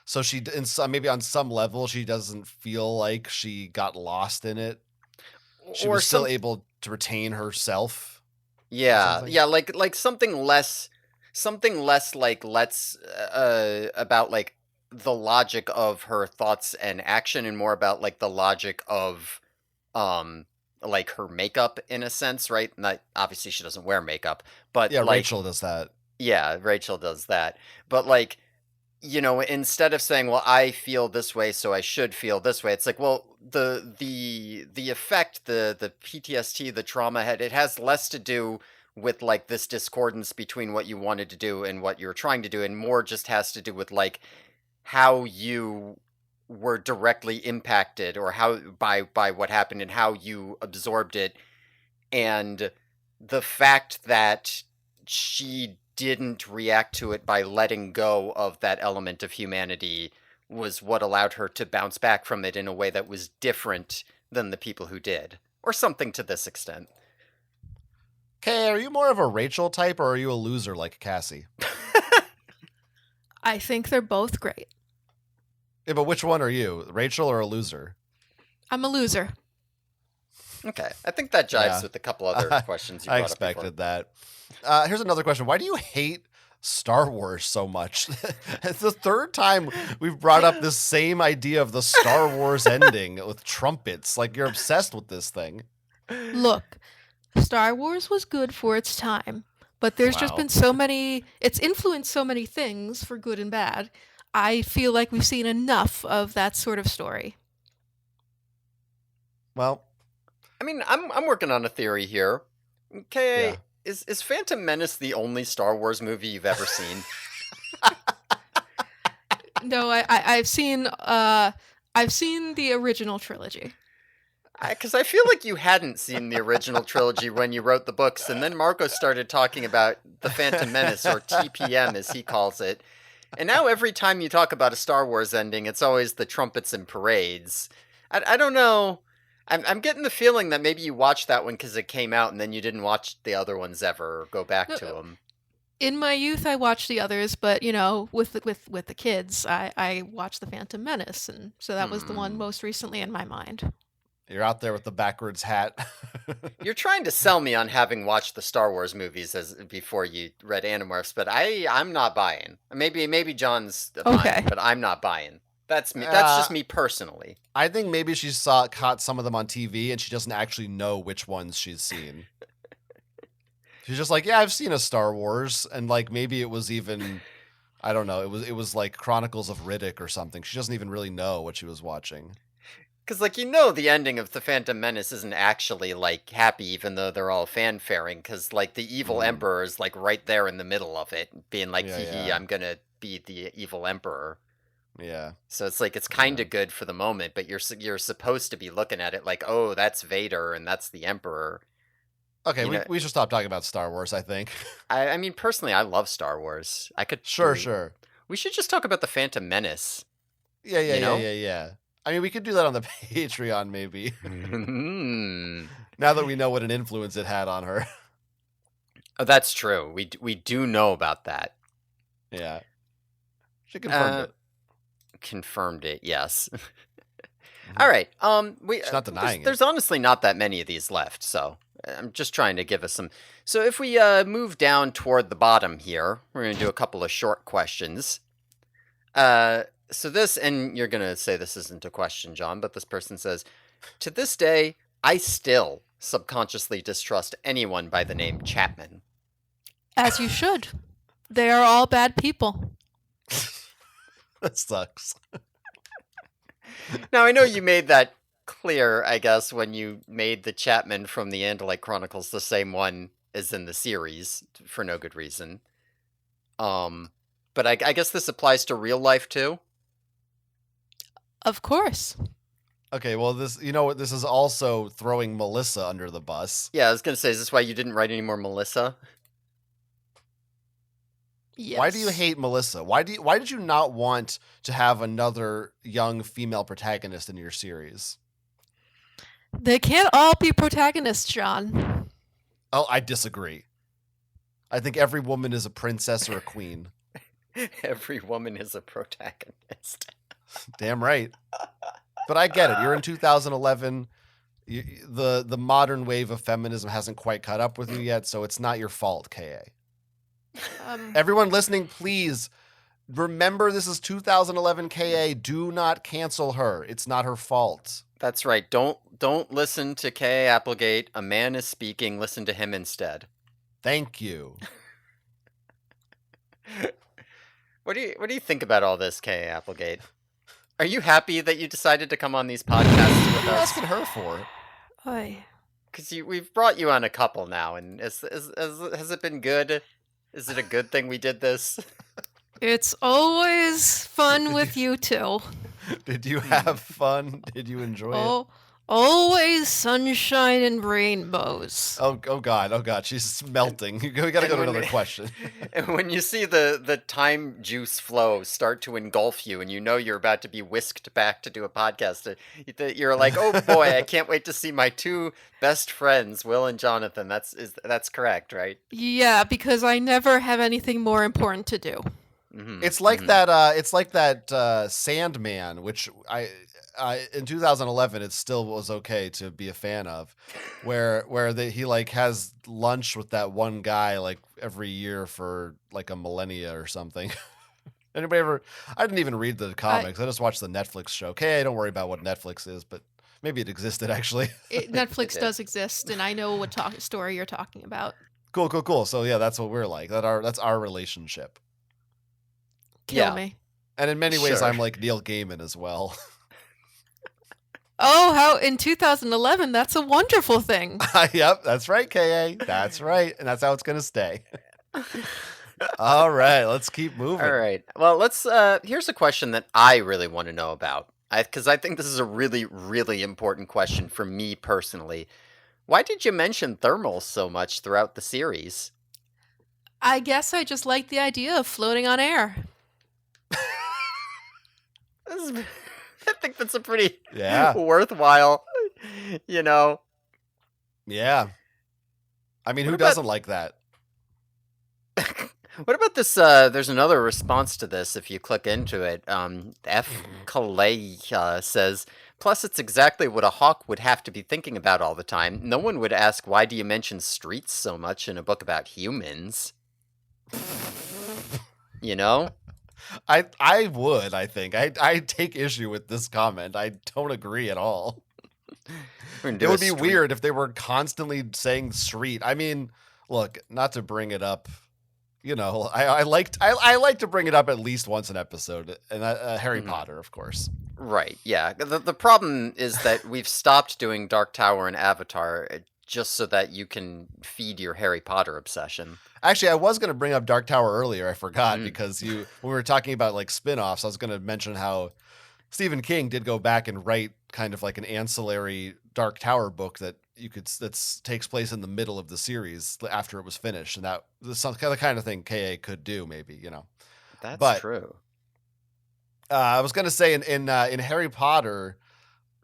So in some, maybe on some level, she doesn't feel like she got lost in it. She Or was still some able to retain herself or Yeah, something. yeah, like something less like let's about like the logic of her thoughts and action, and more about like the logic of um like her makeup in a sense, right? Not obviously she doesn't wear makeup, but Yeah, like Rachel does that. yeah, Rachel does that. But like, instead of saying, "Well, I feel this way, so I should feel this way," it's like, well, the effect, the PTSD, the trauma had it has less to do with like this discordance between what you wanted to do and what you're trying to do, and more just has to do with like how you were directly impacted, or how by what happened, and how you absorbed it, and the fact that she didn't react to it by letting go of that element of humanity was what allowed her to bounce back from it in a way that was different than the people who did, or something to this extent. Okay, are you more of a Rachel type, or are you a loser like Cassie? I think they're both great. Yeah, but which one are you, Rachel or a loser? I'm a loser. Okay, I think that jives Yeah. with a couple other questions you I brought up before. expected that. Here's another question. Why do you hate Star Wars so much? It's the third time we've brought up this same idea of the Star Wars ending with trumpets. Like, you're obsessed with this thing. Look, Star Wars was good for its time, but there's just Wow. been so many, it's influenced so many things for good and bad. I feel like we've seen enough of that sort of story. Well, I mean, I'm working on a theory here. Okay, yeah. is Phantom Menace the only Star Wars movie you've ever seen? No, I've seen the original trilogy. Because I feel like you hadn't seen the original trilogy when you wrote the books, and then Marco started talking about the Phantom Menace, or TPM as he calls it. And now every time you talk about a Star Wars ending, it's always the trumpets and parades. I don't know. I'm getting the feeling that maybe you watched that one because it came out, and then you didn't watch the other ones ever, or go back No, to them. in my youth, I watched the others, but with the kids, I watched the Phantom Menace, and so that was the one most recently in my mind. You're out there with the backwards hat. You're trying to sell me on having watched the Star Wars movies as before you read Animorphs, but I'm not buying. Maybe John's Okay. buying, but I'm not buying. That's me. That's just me personally. I think maybe she caught some of them on TV, and she doesn't actually know which ones she's seen. She's just like, yeah, I've seen a Star Wars, and like maybe it was even, I don't know, it was like Chronicles of Riddick or something. She doesn't even really know what she was watching. Because, like, the ending of The Phantom Menace isn't actually, like, happy, even though they're all fanfaring, because, like, the evil emperor is, like, right there in the middle of it, being like, Yeah, hee hee, yeah. I'm gonna be the evil emperor. Yeah. So it's like, it's kind of good for the moment, but you're supposed to be looking at it like, oh, that's Vader, and that's the emperor. Okay, You know, we should stop talking about Star Wars, I think. I mean, personally, I love Star Wars. I could Sure. We should just talk about The Phantom Menace. Yeah. You know? Yeah. I mean, we could do that on the Patreon, maybe. Now that we know what an influence it had on her. Oh, that's true. We do know about that. Yeah. She confirmed it. Confirmed it, yes. All right. She's not denying there's it. honestly not that many of these left, so I'm just trying to give us some. So if we move down toward the bottom here, we're going to do a couple of short questions. So this, and you're going to say this isn't a question, John, but this person says, to this day, I still subconsciously distrust anyone by the name Chapman. As you should. They are all bad people. That sucks. Now, I know you made that clear, I guess, when you made the Chapman from the Andalite Chronicles the same one as in the series, for no good reason. But I guess this applies to real life, too? Of course. Okay, well, this is also throwing Melissa under the bus. Yeah, I was going to say, is this why you didn't write any more Melissa? Why do you Yes. hate Melissa? Why did you not want to have another young female protagonist in your series? They can't all be protagonists, John. Oh, I disagree. I think every woman is a princess or a queen. Every woman is a protagonist. Damn right. But I get it. You're in 2011. The modern wave of feminism hasn't quite caught up with you yet, so it's not your fault, KA. Everyone listening, please remember this is 2011 KA. Do not cancel her. It's not her fault. That's right. Don't listen to K.A. Applegate. A man is speaking. Listen to him instead. Thank you. What do you think about all this, K.A. Applegate? Are you happy that you decided to come on these podcasts with What are you us? asking her for? Because we've brought you on a couple now, and has it been good? Is it a good thing we did this? It's always fun with you two. Did you have fun? Did you enjoy it? Always sunshine and rainbows. Oh God, she's melting. We gotta go to another question. And when you see the time juice flow start to engulf you, and you know you're about to be whisked back to do a podcast, you're like, oh boy, I can't wait to see my two best friends, Will and Jonathan. That's correct, right? Yeah, because I never have anything more important to do. Mm-hmm. It's like that. It's like that Sandman, which I in 2011 it still was okay to be a fan of, where he like has lunch with that one guy like every year for like a millennia or something. Anybody ever? I didn't even read the comics. I just watched the Netflix show. Okay, don't worry about what Netflix is, but maybe it existed actually. Netflix does exist, and I know what story you're talking about. Cool. So yeah, that's what we're like. That's our relationship. Kill me. And in many ways, Sure. I'm like Neil Gaiman as well. Oh, how in 2011, that's a wonderful thing. Yep, that's right, KA. That's right. And that's how it's going to stay. All right, let's keep moving. All right. Well, here's a question that I really want to know about. Because I think this is a really, really important question for me personally. Why did you mention thermals so much throughout the series? I guess I just like the idea of floating on air. I think that's a pretty Yeah. worthwhile, Yeah. I mean, What who about- doesn't like that? What about this? There's another response to this if you click into it. F. Calais says, plus it's exactly what a hawk would have to be thinking about all the time. No one would ask, why do you mention streets so much in a book about humans? You know? I would, I think. I take issue with this comment. I don't agree at all. It would be weird if they were constantly saying street. I mean, look, not to bring it up, I like to bring it up at least once an episode, and Harry Potter, of course. Right, yeah. The problem is that we've stopped doing Dark Tower and Avatar just so that you can feed your Harry Potter obsession. Actually, I was going to bring up Dark Tower earlier. I forgot because when we were talking about like spin-offs, I was going to mention how Stephen King did go back and write kind of like an ancillary Dark Tower book that takes place in the middle of the series after it was finished, and that was some kind of thing KA could do, maybe, That's true. I was going to say in Harry Potter,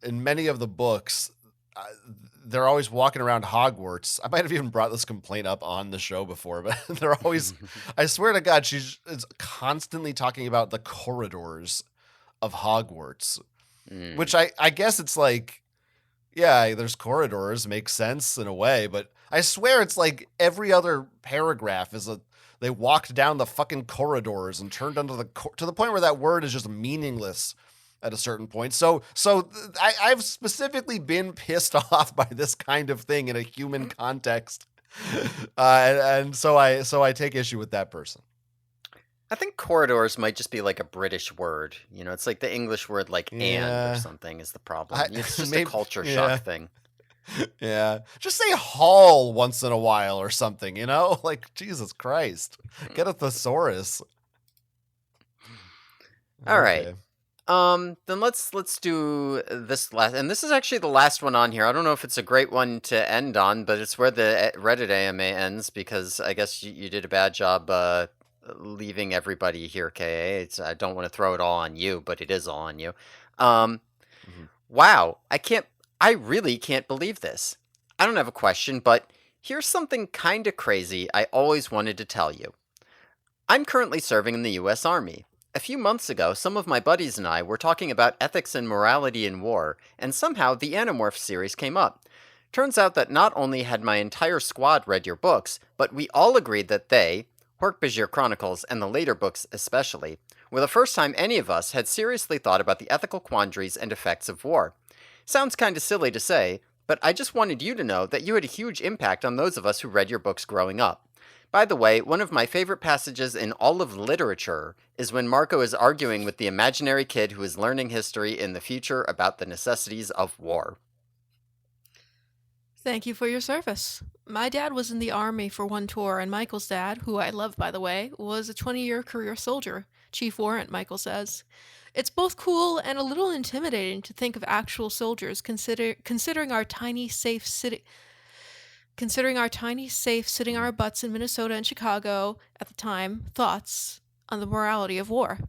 in many of the books, they're always walking around Hogwarts. I might have even brought this complaint up on the show before, but they're always, I swear to God, she's constantly talking about the corridors of Hogwarts, which I guess it's like, yeah, there's corridors, makes sense in a way, but I swear it's like every other paragraph is they walked down the fucking corridors and turned under to the point where that word is just meaningless at a certain point. So I've specifically been pissed off by this kind of thing in a human context. And so I take issue with that person. I think corridors might just be like a British word. It's like the English word like and or something is the problem. It's just a culture shock thing. Yeah. Just say hall once in a while or something, Like, Jesus Christ. Get a thesaurus. All right. Then let's do this last, and this is actually the last one on here. I don't know if it's a great one to end on, but it's where the Reddit AMA ends because I guess you did a bad job leaving everybody here, KA. I don't want to throw it all on you, but it is all on you. Um, Mhm. wow, I really can't believe this. I don't have a question, but here's something kind of crazy I always wanted to tell you. I'm currently serving in the US Army. A few months ago, some of my buddies and I were talking about ethics and morality in war, and somehow the Animorphs series came up. Turns out that not only had my entire squad read your books, but we all agreed that they, Hork-Bajir Chronicles and the later books especially, were the first time any of us had seriously thought about the ethical quandaries and effects of war. Sounds kinda silly to say, but I just wanted you to know that you had a huge impact on those of us who read your books growing up. By the way, one of my favorite passages in all of literature is when Marco is arguing with the imaginary kid who is learning history in the future about the necessities of war. Thank you for your service. My dad was in the army for one tour, and Michael's dad, who I love by the way, was a 20-year career soldier. Chief Warrant, Michael says. It's both cool and a little intimidating to think of actual soldiers considering our tiny safe sitting our butts in Minnesota and Chicago at the time, thoughts on the morality of war.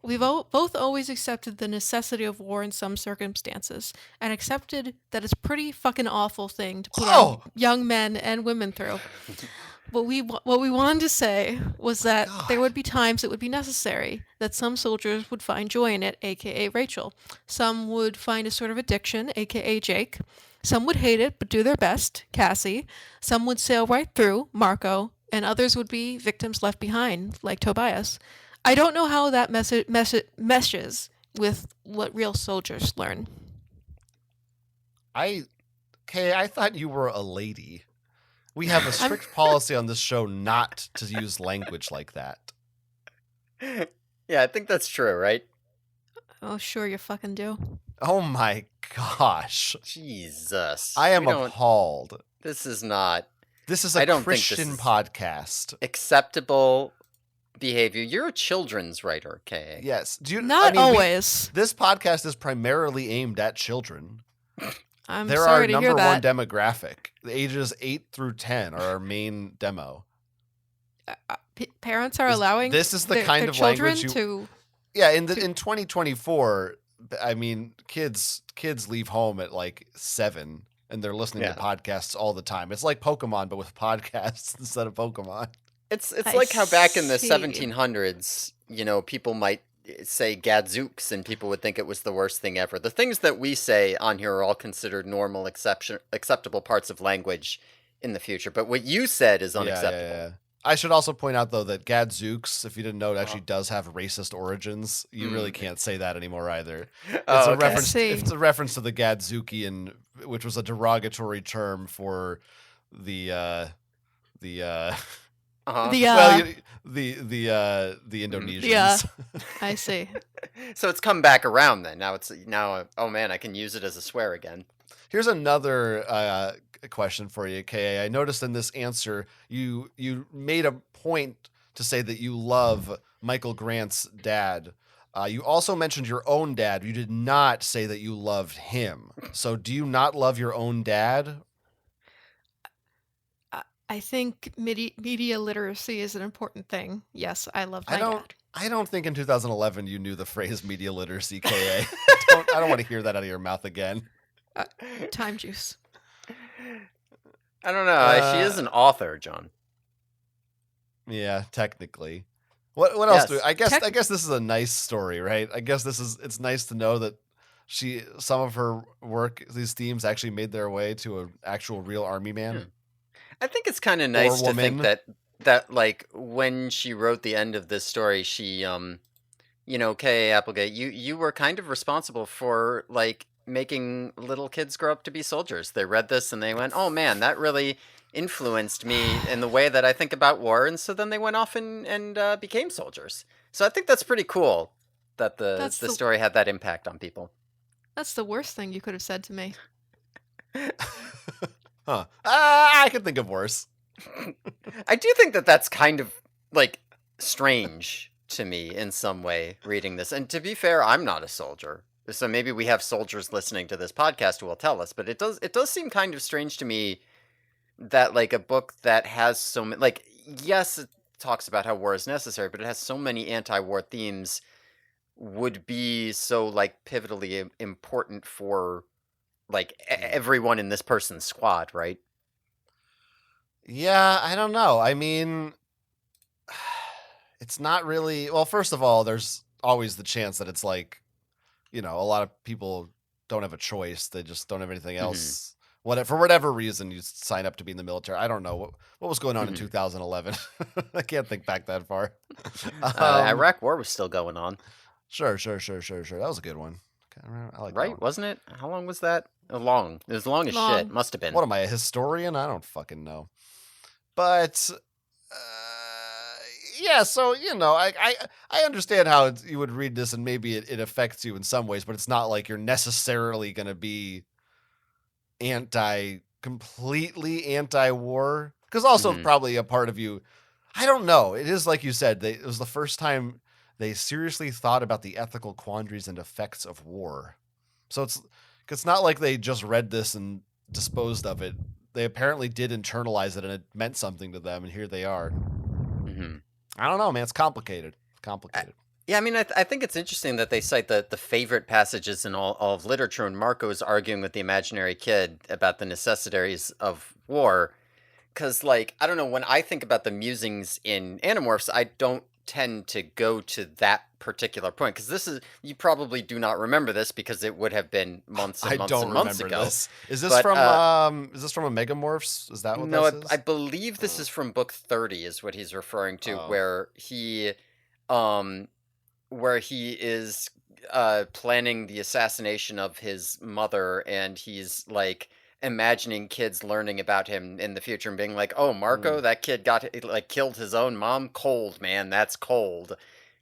We've both always accepted the necessity of war in some circumstances, and accepted that it's a pretty fucking awful thing to put our young men and women through. What we wanted to say was that there would be times it would be necessary, that some soldiers would find joy in it, aka Rachel. Some would find a sort of addiction, aka Jake. Some would hate it but do their best, Cassie. Some would sail right through, Marco. And others would be victims left behind, like Tobias. I don't know how that meshes with what real soldiers learn. I thought you were a lady. We have a strict policy on this show not to use language like that. Yeah, I think that's true, right? Oh, sure you fucking do. Oh my gosh. Jesus. I am appalled. This is not... This is a Christian podcast. Acceptable behavior. You're a children's writer, K.A. Yes. Not always. This podcast is primarily aimed at children. I'm They're sorry our to number hear one that. demographic. The ages 8 through 10 are our main demo. Parents are allowing this is the their, kind their of children language to... Yeah, in 2024, I mean, kids leave home at like 7 and they're listening to podcasts all the time. It's like Pokemon, but with podcasts instead of Pokemon. It's like how back in the 1700s, people might say gadzooks and people would think it was the worst thing ever. The things that we say on here are all considered normal, acceptable parts of language in the future. But what you said is unacceptable. Yeah. I should also point out, though, that gadzooks, if you didn't know, it actually does have racist origins. You really can't say that anymore either. It's a reference to the Gadzookian, which was a derogatory term for the Indonesians. Yeah, I see. So it's come back around then. Now, oh man, I can use it as a swear again. Here's another question for you, K.A. I noticed in this answer, you made a point to say that you love Michael Grant's dad. You also mentioned your own dad. You did not say that you loved him. So do you not love your own dad? I think media literacy is an important thing. Yes, I love my dad. I don't think in 2011 you knew the phrase media literacy, K.A. I don't want to hear that out of your mouth again. Time juice. I don't know. She is an author, John. Yeah, technically. What else do I guess this is a nice story, right? I guess it's nice to know that some of her work, these themes actually made their way to an actual real army man. I think it's kind of nice to think that like when she wrote the end of this story, she K.A. Applegate, you were kind of responsible for like making little kids grow up to be soldiers. They read this and they went, "Oh man, that really influenced me in the way that I think about war," and so then they went off and became soldiers. So I think that's pretty cool that the story had that impact on people. That's the worst thing you could have said to me. Huh. I could think of worse. I do think that that's kind of like strange to me in some way reading this. And to be fair, I'm not a soldier. So maybe we have soldiers listening to this podcast who will tell us, but it does seem kind of strange to me that like a book that has so many, like, yes, talks about how war is necessary, but it has so many anti-war themes, would be so like pivotally important for like everyone in this person's squad, right? Yeah, I don't know. I mean, it's not really. Well, first of all, there's always the chance that it's like, a lot of people don't have a choice. They just don't have anything Hmm. else. For whatever reason, you sign up to be in the military. I don't know what was going on in Hmm. 2011. I can't think back that far. um, Iraq War was still going on, sure. That was a good one. I like that right? one. Wasn't it? How long was that? Long. It was long as shit. Long. Must have been. What am I, a historian? I don't fucking know. But yeah, so I understand how you would read this, and maybe it affects you in some ways, but it's not like you're necessarily going to be completely anti-war, because also Hmm. probably a part of you, I don't know. It is like you said, it was the first time they seriously thought about the ethical quandaries and effects of war. So it's not like they just read this and disposed of it. They apparently did internalize it, and it meant something to them, and here they are. Hmm. I don't know, man. It's complicated. Yeah, I mean, I think it's interesting that they cite the favorite passages in all of literature, and Marco is arguing with the imaginary kid about the necessities of war. Because, like, I don't know, when I think about the musings in Animorphs, I don't tend to go to that particular point. Because you probably do not remember this because it would have been months and I months don't and months remember ago. this. Is this But, from a Megamorphs? Is that what no, this I is? believe this Oh. is from book 30, is what he's referring to, Oh. um, where he is planning the assassination of his mother, and he's like imagining kids learning about him in the future and being like, "Oh, Marco, Mm, that kid like killed his own mom. Cold, man. That's cold."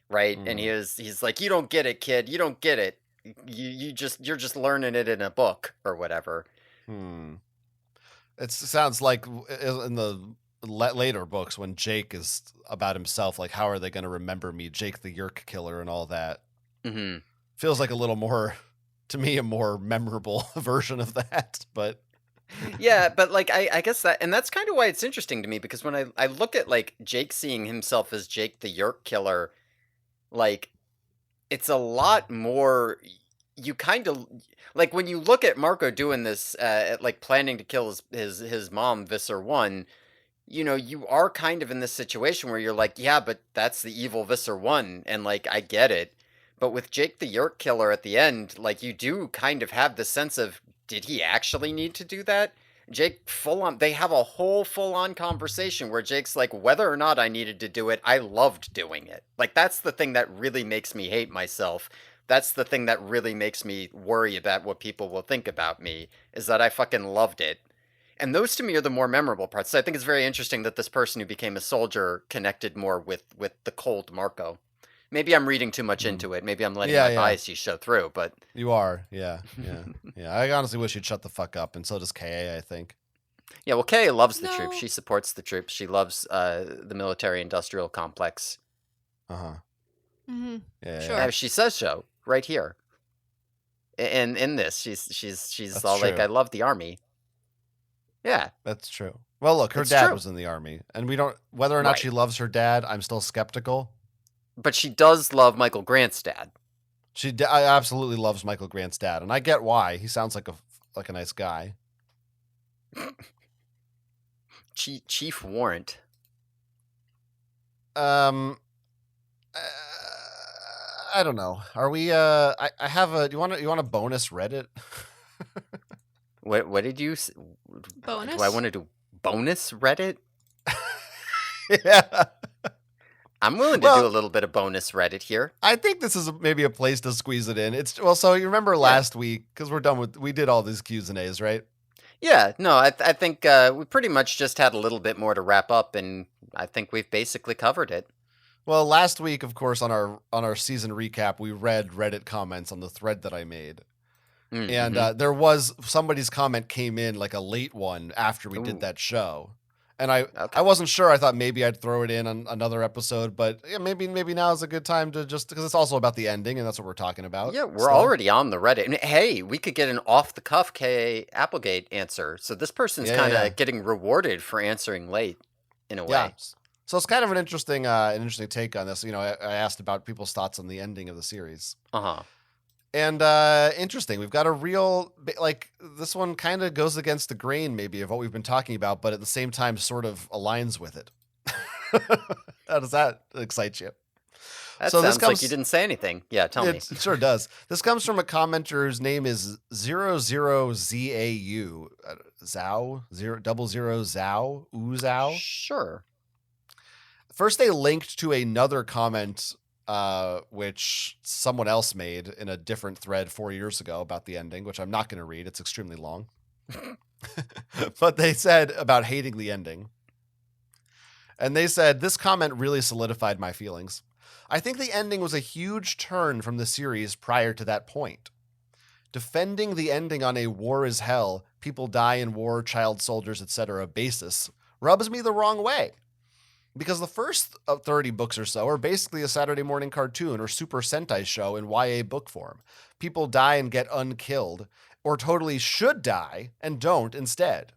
Right? And mm, he's like, "You don't get it, kid. You don't get it. You're just learning it in a book or whatever." hmm. It sounds like in the later books when Jake is about himself, like, how are they going to remember me, Jake the Yerk killer, and all that. Hmm. Feels like a little more, to me, a more memorable version of that. But Yeah, but like I guess that's kind of why it's interesting to me, because when I look at like Jake seeing himself as Jake the Yerk killer, like it's a lot more. You kind of like when you look at Marco doing this, like planning to kill his mom, Visser One. You are kind of in this situation where you're like, yeah, but that's the evil Visser One, and like I get it. But with Jake the Yerk killer at the end, like you do kind of have the sense of, did he actually need to do that? Jake full on, they have a whole full on conversation where Jake's like, whether or not I needed to do it, I loved doing it. Like, that's the thing that really makes me hate myself. That's the thing that really makes me worry about what people will think about me, is that I fucking loved it. And those to me are the more memorable parts. So I think it's very interesting that this person who became a soldier connected more with the cold Marco. Maybe I'm reading too much mm, into it. Maybe I'm letting yeah, my yeah, biases show through, but you are. Yeah. I honestly wish you'd shut the fuck up, and so does Ka. I think. yeah, well, Kay loves the troops. No. She supports the troops. She loves the military-industrial complex. Uh huh. Mm-hmm. Yeah. Sure. She says so right here. In this, she's That's all like, "I true. love the army." Yeah, That's true. Well, look, her it's dad true. was in the army, and we don't whether or not she Right, loves her dad. I'm still skeptical. but she does love Michael Grant's dad. I absolutely loves Michael Grant's dad, and I get why. He sounds like a nice guy. Chief Warrant. Um, uh, I don't know. Are we? I have a. You want a bonus Reddit? What did you? Do I Bonus? want to do bonus Reddit? Yeah. I'm willing to do a Well, little bit of bonus Reddit here. I think this is maybe a place to squeeze it in. It's well. So you remember Yeah, last week, because we did all these Q's and A's, right? yeah. No, I think we pretty much just had a little bit more to wrap up, and I think we've basically covered it. Well, last week, of course, on our season recap, we read Reddit comments on the thread that I made. And Mm-hmm. there was somebody's comment came in like a late one after we did Ooh. that show, and I Okay. wasn't sure. I thought maybe I'd throw it in on another episode, but yeah, maybe now is a good time to just because it's also about the ending, and that's what we're talking about Yeah, we're still. already on the Reddit, and hey, we could get an off-the-cuff K Applegate answer. So this person's Yeah, yeah, kind yeah, of getting rewarded for answering late, in a yeah. way. So it's kind of an interesting take on this. I asked about people's thoughts on the ending of the series. Uh-huh. And interesting. We've got a real, this one kind of goes against the grain maybe of what we've been talking about, but at the same time sort of aligns with it. How does that excite you? That sounds like you didn't say anything. Yeah, tell me. It sure does. This comes from a commenter whose name is 00ZAU. Zhao? 00Zhao? Uzhao? Sure. First, they linked to another comment which someone else made in a different thread 4 years ago about the ending, which I'm not going to read. It's extremely long. But they said about hating the ending. And they said, this comment really solidified my feelings. I think the ending was a huge turn from the series prior to that point. Defending the ending on a war is hell, people die in war, child soldiers, etc. basis rubs me the wrong way. Because the first 30 books or so are basically a Saturday morning cartoon or Super Sentai show in YA book form. People die and get unkilled, or totally should die and don't instead.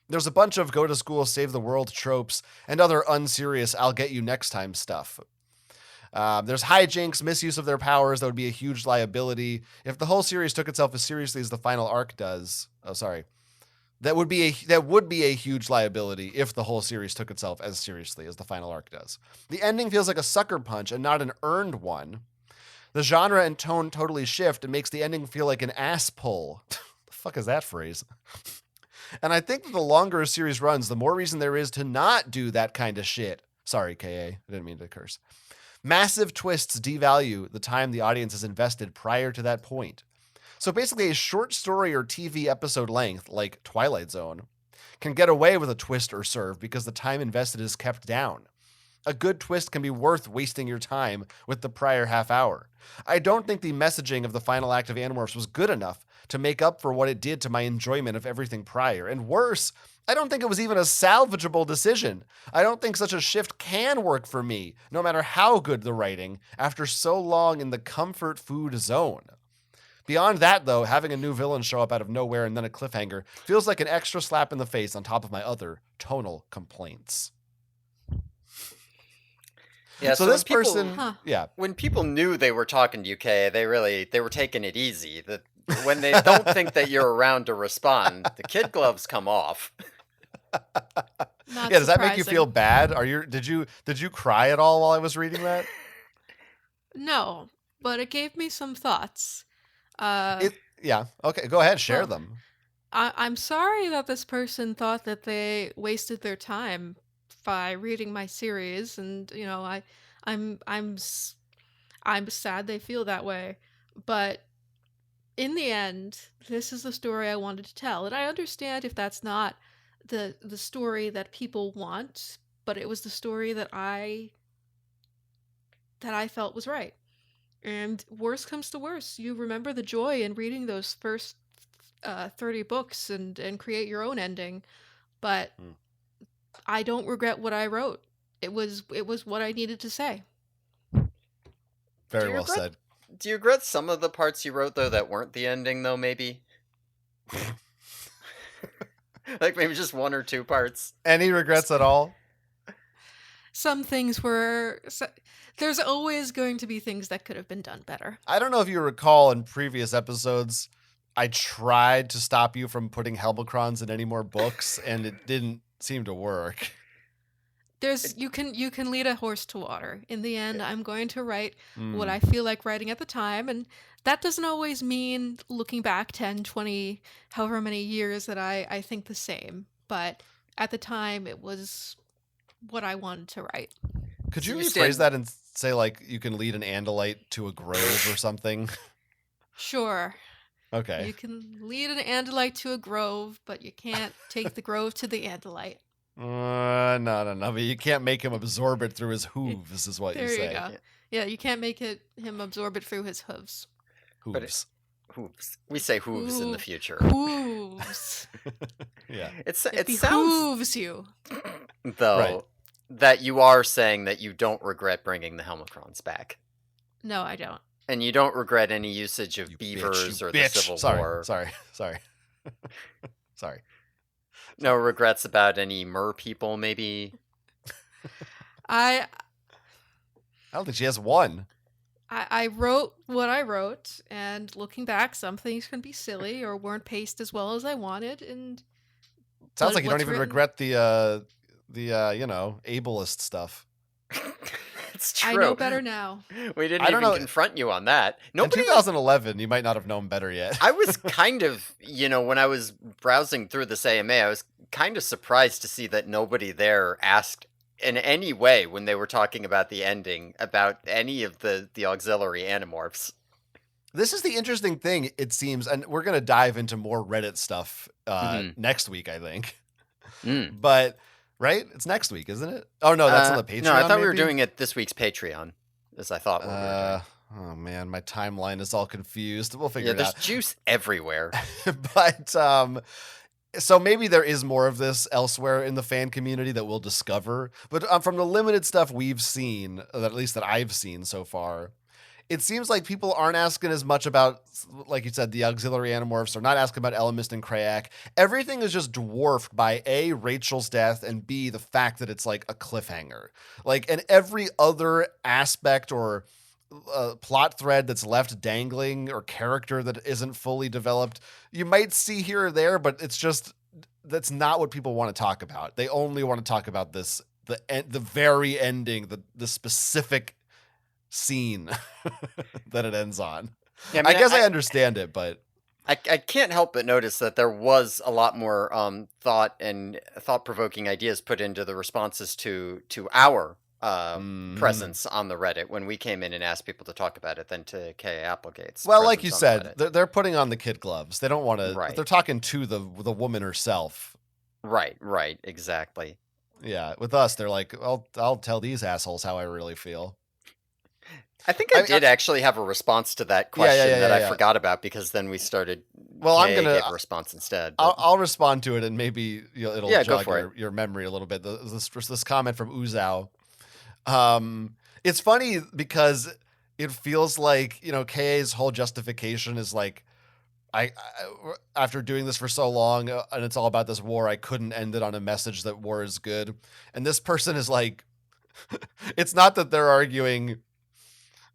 There's a bunch of go to school, save the world tropes and other unserious I'll get you next time stuff. There's hijinks, misuse of their powers that would be a huge liability. If the whole series took itself as seriously as the final arc does, that would be a huge liability if the whole series took itself as seriously as the final arc does. The ending feels like a sucker punch and not an earned one. The genre and tone totally shift and makes the ending feel like an ass pull. The fuck is that phrase? And I think that the longer a series runs, the more reason there is to not do that kind of shit. Sorry, KA. I didn't mean to curse. Massive twists devalue the time the audience has invested prior to that point. So basically, a short story or TV episode length, like Twilight Zone, can get away with a twist or serve because the time invested is kept down. A good twist can be worth wasting your time with the prior half hour. I don't think the messaging of the final act of Animorphs was good enough to make up for what it did to my enjoyment of everything prior. And worse, I don't think it was even a salvageable decision. I don't think such a shift can work for me, no matter how good the writing, after so long in the comfort food zone. Beyond that, though, having a new villain show up out of nowhere and then a cliffhanger feels like an extra slap in the face on top of my other tonal complaints. Yeah, so this person, when people knew they were talking to you, Kay, they were taking it easy. When they don't think that you're around to respond, the kid gloves come off. Does that make you feel bad? Did you cry at all while I was reading that? No, but it gave me some thoughts. Okay, go ahead, share them. I'm sorry that this person thought that they wasted their time by reading my series, and I'm sad they feel that way, but in the end, this is the story I wanted to tell, and I understand if that's not the story that people want, but it was the story that I felt was right. And worst comes to worst, you remember the joy in reading those first 30 books and create your own ending, but I don't regret what I wrote. It was what I needed to say. Very well said. Do you regret some of the parts you wrote, though, that weren't the ending, though, maybe? Like maybe just one or two parts. Any regrets at all? Some things were... There's always going to be things that could have been done better. I don't know if you recall in previous episodes, I tried to stop you from putting Helmicrons in any more books, and it didn't seem to work. You can lead a horse to water. In the end, I'm going to write what I feel like writing at the time, and that doesn't always mean looking back 10, 20, however many years that I think the same. But at the time, it was what I wanted to write. Could you rephrase that and say, like, you can lead an Andalite to a grove or something? Sure. Okay. You can lead an Andalite to a grove, but you can't take the grove to the Andalite. No. But you can't make him absorb it through his hooves, is what you say. There you go. Yeah, you can't make him absorb it through his hooves. Hooves. Hooves. We say hooves in the future. Hooves. Yeah. It behooves sounds you. Though Right. that you are saying that you don't regret bringing the Helmicrons back. No, I don't. And you don't regret any usage of beavers or the Civil War. Sorry. No regrets about any mer people, maybe? I I don't think she has one. I wrote what I wrote, and looking back, some things can be silly or weren't paced as well as I wanted, and Sounds like you don't what's even written, regret the ableist stuff. It's I know true. better now. We didn't I don't even know. confront you on that. In Nobody. 2011, you might not have known better yet. I was kind of, when I was browsing through this AMA, I was kind of surprised to see that nobody there asked in any way when they were talking about the ending about any of the auxiliary animorphs. This is the interesting thing, it seems, and we're going to dive into more Reddit stuff next week, I think. Mm. But, right? It's next week, isn't it? Oh, no, that's on the Patreon, No, I thought we were maybe? doing it this week's Patreon, as I thought we were doing. Oh, man, my timeline is all confused. We'll figure Yeah, it there's out. juice everywhere. But, so maybe there is more of this elsewhere in the fan community that we'll discover. But from the limited stuff we've seen, at least that I've seen so far, it seems like people aren't asking as much about, like you said, the auxiliary animorphs. They're not asking about Elemist and Krayak. Everything is just dwarfed by A, Rachel's death, and B, the fact that it's like a cliffhanger. Like, and every other aspect or plot thread that's left dangling or character that isn't fully developed, you might see here or there, but it's just, that's not what people want to talk about. They only want to talk about this, the very ending, the specific scene that it ends on. Yeah, I guess I understand it, but I can't help but notice that there was a lot more thought-provoking ideas put into the responses to our presence on the Reddit when we came in and asked people to talk about it than to K. Applegate's. Well, like you presence on the said, Reddit. they're putting on the kid gloves. They don't want to. Right. They're talking to the woman herself. Right, exactly. Yeah, with us, they're like, I'll tell these assholes how I really feel. I think I did actually have a response to that question that I forgot about because then we started. Well, I'm gonna give a response instead. I'll respond to it and maybe it'll jog your memory a little bit. This comment from Uzao. It's funny because it feels like KA's whole justification is like, I after doing this for so long and it's all about this war, I couldn't end it on a message that war is good. And this person is like, it's not that they're arguing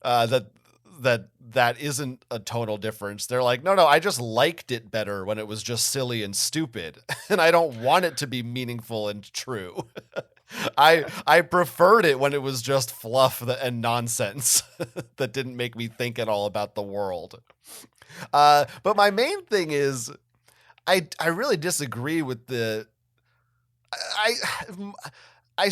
that isn't a tonal difference. They're like, no, I just liked it better when it was just silly and stupid, and I don't want it to be meaningful and true. I preferred it when it was just fluff and nonsense that didn't make me think at all about the world. But my main thing is, I really disagree with I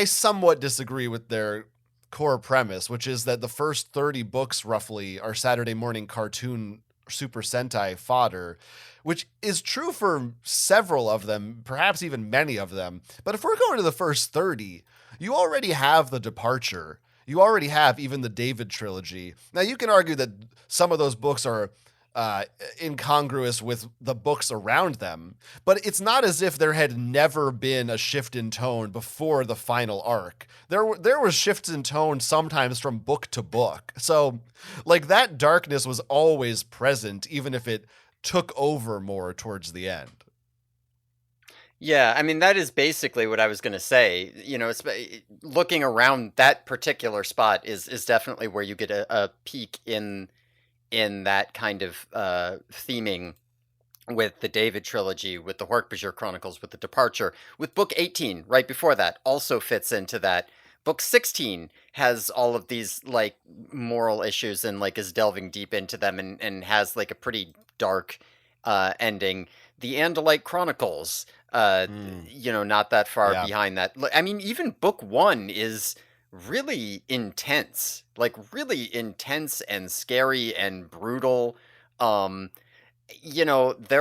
somewhat disagree with their core premise, which is that the first 30 books roughly are Saturday morning cartoon Super Sentai fodder, which is true for several of them, perhaps even many of them. But if we're going to the first 30, you already have the Departure. You already have even the David trilogy. Now, you can argue that some of those books are incongruous with the books around them, but it's not as if there had never been a shift in tone before the final arc. There was shifts in tone sometimes from book to book. So, like, that darkness was always present, even if it took over more towards the end. Yeah, I mean, that is basically what I was going to say. It's, looking around that particular spot is definitely where you get a peek in that kind of theming with the David trilogy, with the Hork-Bajir Chronicles, with the Departure, with book 18 right before that also fits into that. Book 16 has all of these like moral issues and like is delving deep into them and has like a pretty dark ending. The Andalite Chronicles, not that far behind that. I mean, even book 1 is really intense and scary and brutal. There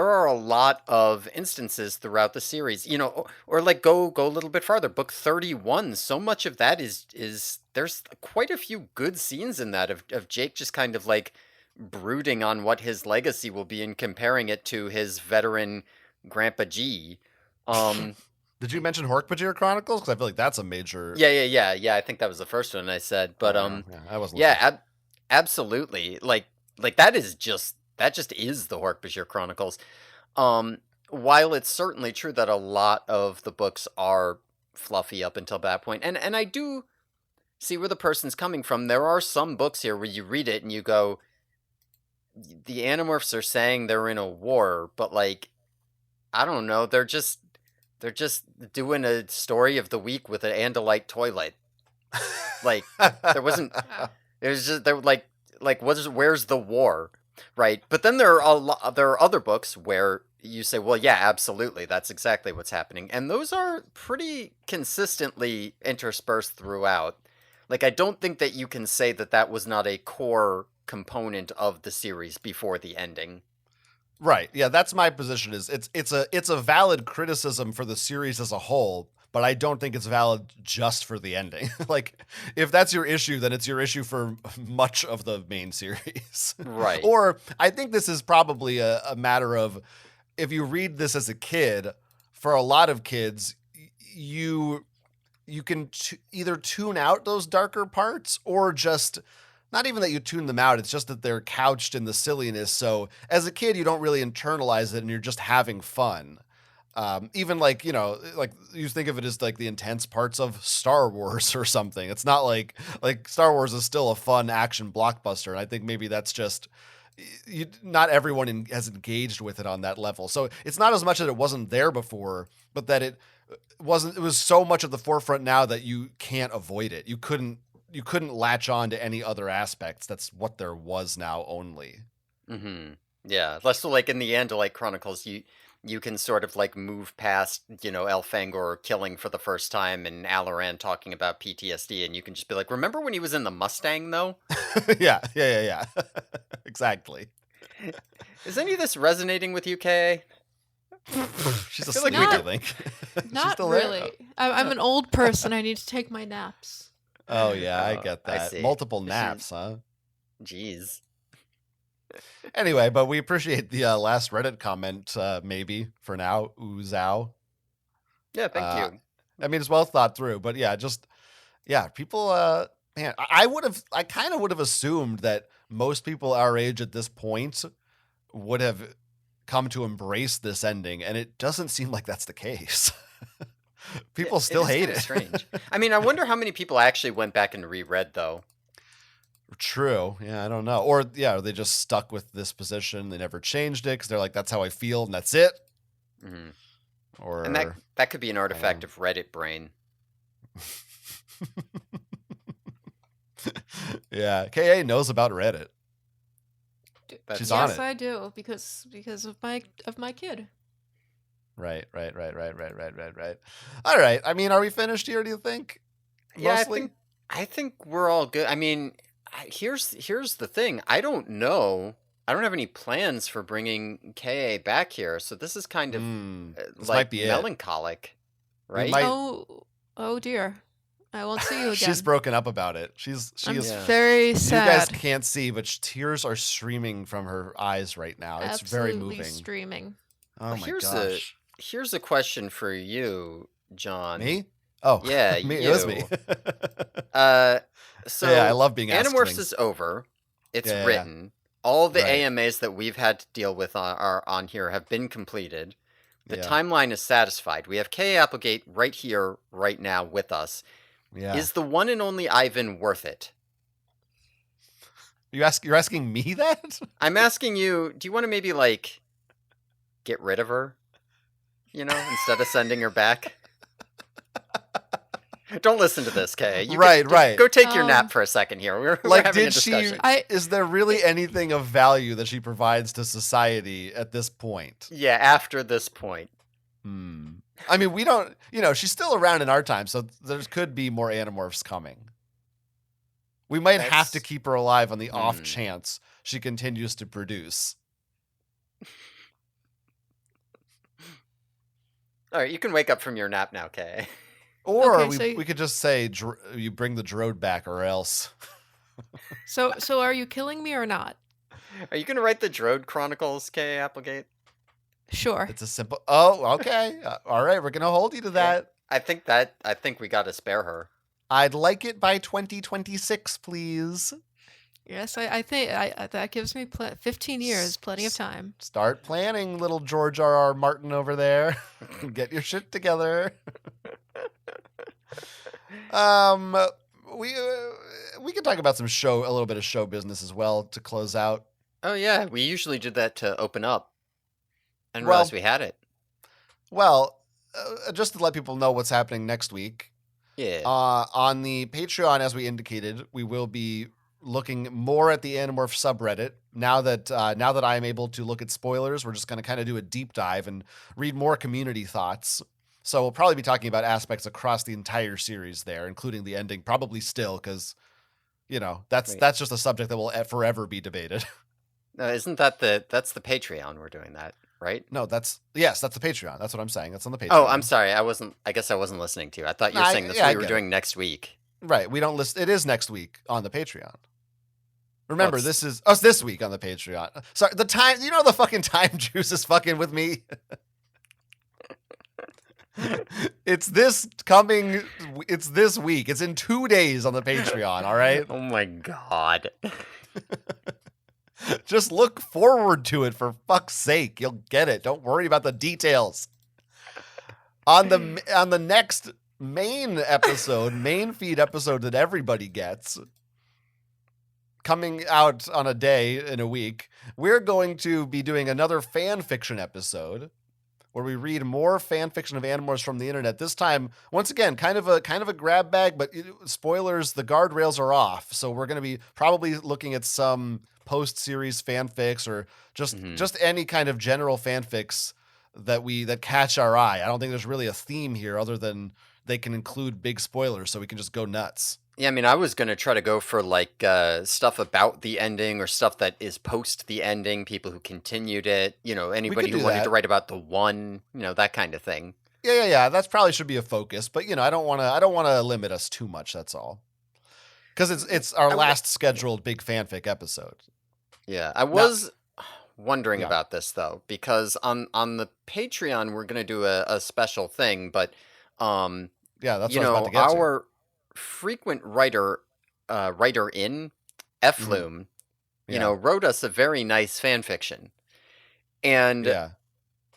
are a lot of instances throughout the series, or like go a little bit farther. Book 31, so much of that is there's quite a few good scenes in that of Jake just kind of like brooding on what his legacy will be and comparing it to his veteran Grandpa G. Did you mention Hork-Bajir Chronicles? Because I feel like that's a major. Yeah. I think that was the first one I said, but I wasn't. Yeah, absolutely. Like that just is the Hork-Bajir Chronicles. While it's certainly true that a lot of the books are fluffy up until that point. And I do see where the person's coming from. There are some books here where you read it and you go, the Animorphs are saying they're in a war, but like, I don't know, they're just doing a story of the week with an Andalite toilet. Like, there wasn't. It was just they're like where's the war, right? But then there are other books where you say, well, yeah, absolutely, that's exactly what's happening, and those are pretty consistently interspersed throughout. Like, I don't think that you can say that that was not a core component of the series before the ending. Right. Yeah, that's my position. Is it's a valid criticism for the series as a whole, but I don't think it's valid just for the ending. Like, if that's your issue, then it's your issue for much of the main series. Right. Or I think this is probably a matter of, if you read this as a kid, for a lot of kids, you can either tune out those darker parts, or just, not even that you tune them out, it's just that they're couched in the silliness. So as a kid, you don't really internalize it and you're just having fun. Even like, like you think of it as like the intense parts of Star Wars or something. It's not like Star Wars is still a fun action blockbuster. And I think maybe that's just, not everyone has engaged with it on that level. So it's not as much that it wasn't there before, but that it was so much at the forefront now that you can't avoid it. You couldn't latch on to any other aspects. That's what there was now only. Mm-hmm. Yeah. Less so like in the Andalite Chronicles, you can sort of like move past, Elfangor killing for the first time and Alaran talking about PTSD, and you can just be like, remember when he was in the Mustang though? Yeah. Exactly. Is any of this resonating with you, Kay? She's I feel asleep, like we I did- think. Not still there? really. I'm an old person. I need to take my naps. Oh yeah, I Oh, get I that. see. Multiple She's- naps, huh? Jeez. Anyway, but we appreciate the last Reddit comment, maybe, for now. Ooh, zow. Yeah, thank you. I mean, it's well thought through, but yeah, people, man, I kind of would have assumed that most people our age at this point would have come to embrace this ending, and it doesn't seem like that's the case. People still hate It it. is strange. I mean, I wonder how many people actually went back and reread, though. True. Yeah, I don't know. Or, yeah, they just stuck with this position. They never changed it because they're like, that's how I feel, and that's it. Mhm. Or And that could be an artifact of Reddit brain. yeah, KA knows about Reddit. That's- She's on Yes, it. I do because of my kid. Right. All right. I mean, are we finished here, do you think? Yeah, Mostly? I think we're all good. I mean, here's the thing. I don't know. I don't have any plans for bringing KA back here, so this is kind of This like might be it. melancholic, right? might- Oh dear. I won't see you again. She's broken up about it. She I'm is. Yeah. very You sad. guys can't see, but tears are streaming from her eyes right now. It's very Absolutely moving. streaming. Oh Well, my here's gosh. Here's a question for you, John. Me? Oh, Yeah, me. It was me. you. So yeah, I love being asked Animorphs things. is over. It's Yeah. written. All the Right. AMAs that we've had to deal with are on here have been completed. The Yeah. timeline is satisfied. We have K. Applegate right here, right now with us. Yeah. Is the one and only Ivan worth it? You're asking me that? I'm asking you, do you want to maybe, like, get rid of her? Instead of sending her back? Don't listen to this, Kay. Right. Go take your Um, nap for a second here. We're Like, having a did she? discussion. Is there really anything of value that she provides to society at this point? Yeah, after this point. I mean, we don't. She's still around in our time, so there could be more Animorphs coming. We might have to That's- keep her alive on the off Hmm. chance she continues to produce. All right, you can wake up from your nap now, Kay. Or Okay, we could just say you bring the Drode back, or else. So are you killing me or not? Are you going to write the Drode Chronicles, Kay Applegate? Sure. It's a simple. Oh, okay. All right, we're gonna hold you to that. I think we got to spare her. I'd like it by 2026, please. Yes, I think that gives me 15 years, plenty of time. Start planning, little George R.R. Martin over there. Get your shit together. Um, we can talk about a little bit of show business as well to close out. Oh yeah, we usually did that to open up. I didn't realize Well, we had it. well, just to let people know what's happening next week. Yeah. On the Patreon, as we indicated, we will be looking more at the Animorph subreddit. Now that I am able to look at spoilers, we're just going to kind of do a deep dive and read more community thoughts. So we'll probably be talking about aspects across the entire series there, including the ending, probably still, because that's Wait. just a subject that will forever be debated. Isn't that's the Patreon we're doing that, right? No, that's the Patreon. That's what I'm saying. That's on the Patreon. Oh, I'm sorry. I guess I wasn't listening to you. I thought you were saying that's what we were doing next week. Right. We don't list. It is next week on the Patreon. Remember, this is us this week on the Patreon. Sorry, the time. The fucking time juice is fucking with me. It's this week. It's in 2 days on the Patreon. All right. Oh my god. Just look forward to it, for fuck's sake. You'll get it. Don't worry about the details. On the next main feed episode that everybody gets, coming out on a day in a week, we're going to be doing another fan fiction episode where we read more fan fiction of Animorphs from the internet. This time, once again, kind of a grab bag, but spoilers, the guardrails are off. So we're going to be probably looking at some post-series fanfics or just any kind of general fanfics that catch our eye. I don't think there's really a theme here other than they can include big spoilers, so we can just go nuts. Yeah, I mean, I was going to try to go for like stuff about the ending or stuff that is post the ending, people who continued it, anybody who wanted to write about the one, that kind of thing. Yeah. That probably should be a focus, but I don't want to limit us too much. That's all. Because it's our last scheduled big fanfic episode. Yeah, I was wondering about this though, because on the Patreon we're going to do a special thing, but that's what I was about to get our frequent writer in Efflume, wrote us a very nice fan fiction, and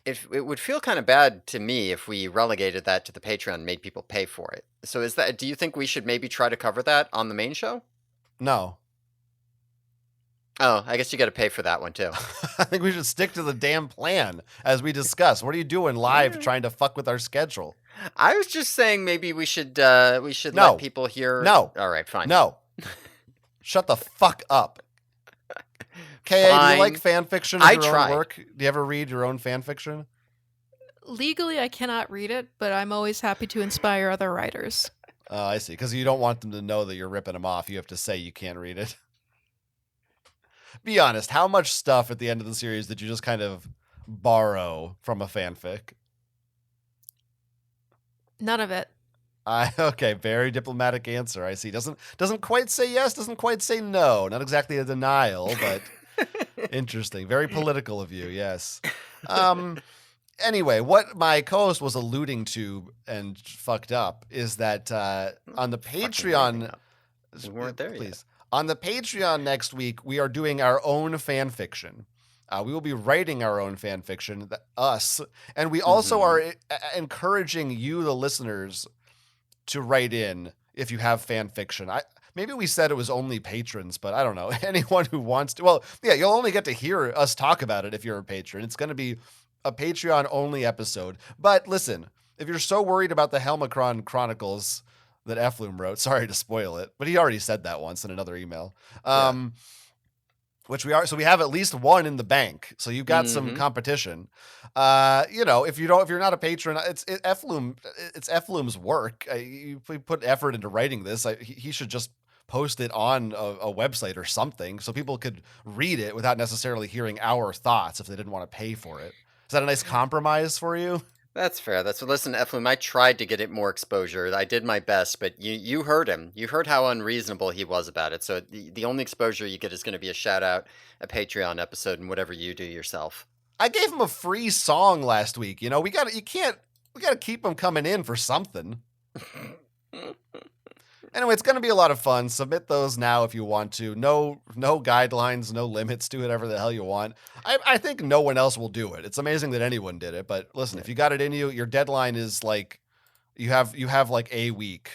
it would feel kind of bad to me if we relegated that to the Patreon and made people pay for it. So do you think we should maybe try to cover that on the main show? No. Oh, I guess you got to pay for that one too. I think we should stick to the damn plan as we discuss. What are you doing live trying to fuck with our schedule? I was just saying maybe we should let people hear. No. All right, fine. No. Shut the fuck up. K.A., do you like fan fiction of your own work? Do you ever read your own fan fiction? Legally, I cannot read it, but I'm always happy to inspire other writers. Oh, I see. Because you don't want them to know that you're ripping them off. You have to say you can't read it. Be honest. How much stuff at the end of the series did you just kind of borrow from a fanfic? None of it. Okay, very diplomatic answer. I see. Doesn't quite say yes, doesn't quite say no. Not exactly a denial, but interesting. Very political of you, yes. Anyway, what my co-host was alluding to and fucked up is that on the Patreon, we weren't there yet. On the Patreon next week, we are doing our own fan fiction. We will be writing our own fan fiction, and we also are encouraging you, the listeners, to write in if you have fan fiction. Maybe we said it was only patrons, but I don't know. Anyone who wants to. Well, yeah, you'll only get to hear us talk about it if you're a patron. It's going to be a Patreon-only episode. But listen, if you're so worried about the Helmicron Chronicles that Efflume wrote, sorry to spoil it, but he already said that once in another email. Which we are, so we have at least one in the bank. So you've got some competition. If you're not a patron, it's Efflume's work. You put effort into writing this. He should just post it on a website or something so people could read it without necessarily hearing our thoughts if they didn't want to pay for it. Is that a nice compromise for you? That's fair. Listen, Efflume, I tried to get it more exposure. I did my best, but you heard him. You heard how unreasonable he was about it. So the only exposure you get is going to be a shout out, a Patreon episode, and whatever you do yourself. I gave him a free song last week. We got to keep him coming in for something. Anyway, it's going to be a lot of fun. Submit those now if you want to. No guidelines, no limits. Do whatever the hell you want. I think no one else will do it. It's amazing that anyone did it. But listen, if you got it in you, your deadline is like You have like a week.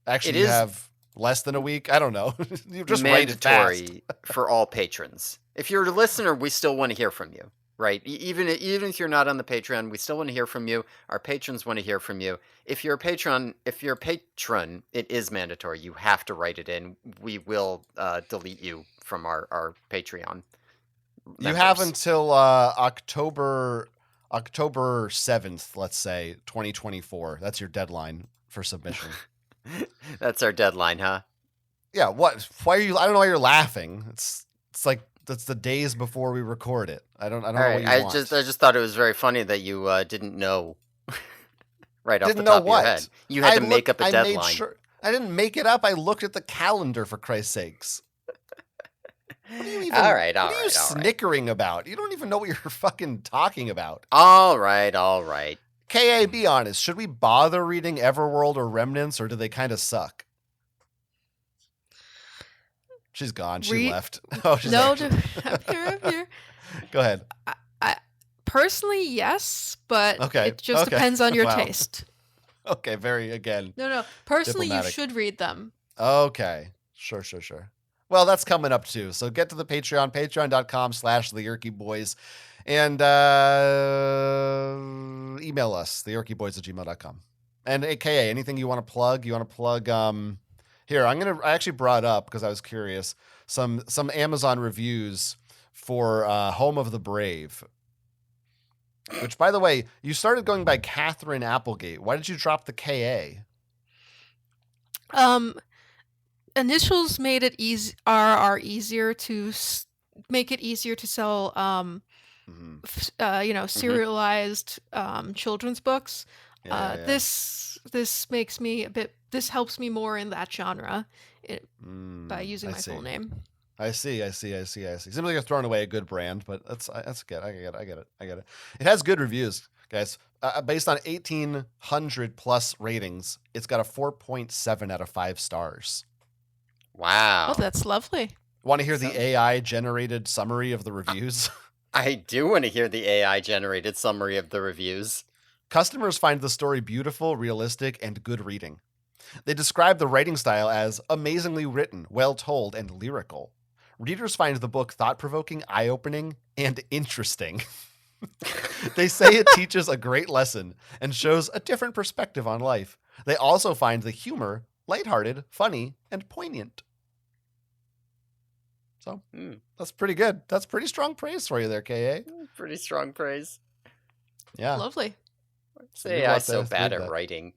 Actually, It you is have less than a week. I don't know. You just write it fast. mandatory for all patrons. If you're a listener, we still want to hear from you, right? Even if you're not on the Patreon, we still want to hear from you. Our patrons want to hear from you. If you're a patron, it is mandatory. You have to write it in. We will delete you from our Patreon. You have members. until October 7th, let's say, 2024. That's your deadline for submission. That's our deadline, huh? Yeah, what? Why are you? I don't know why you're laughing. It's like that's the days before we record it. I don't All know right. what you want. I just thought it was very funny that you didn't know right off Didn't the know top of your what? head. You had to make up a I deadline. made sure. I didn't make it up. I looked at the calendar, for Christ's sakes. What are you even? All right. What are you snickering about? You don't even know what you're fucking talking about. All right. Ka, be honest. Should we bother reading Everworld or Remnants, or do they kind of suck? She's gone. She left. Oh, she's no, actually... I'm here. Go ahead. I personally, yes, but Okay. it just depends on your Wow. taste. Okay, Again. No. Personally, Diplomatic. you should read them. Okay. Sure. Well, that's coming up too. So get to the Patreon, patreon.com/theyerkyboys, and email us, theyerkyboys@gmail.com. And AKA, anything you want to plug? Here, I actually brought up, because I was curious, some Amazon reviews for Home of the Brave. Which, by the way, you started going by Catherine Applegate. Why did you drop the KA? Initials made it easier to make it easier to sell serialized children's books. This makes me this helps me more in that genre by using my full name. I see. Seems like you're throwing away a good brand, but that's good. I get it. It has good reviews, guys. Based on 1,800 plus ratings, it's got a 4.7 out of 5 stars. Wow. Oh, that's lovely. Want to hear the AI generated summary of the reviews? I do want to hear the AI generated summary of the reviews. Customers find the story beautiful, realistic, and good reading. They describe the writing style as amazingly written, well told, and lyrical. Readers find the book thought-provoking, eye-opening, and interesting. They say it teaches a great lesson and shows a different perspective on life. They also find the humor lighthearted, funny, and poignant. So, that's pretty good. That's pretty strong praise for you there, Ka. Pretty strong praise. Yeah. Lovely. Say I'm so bad at writing.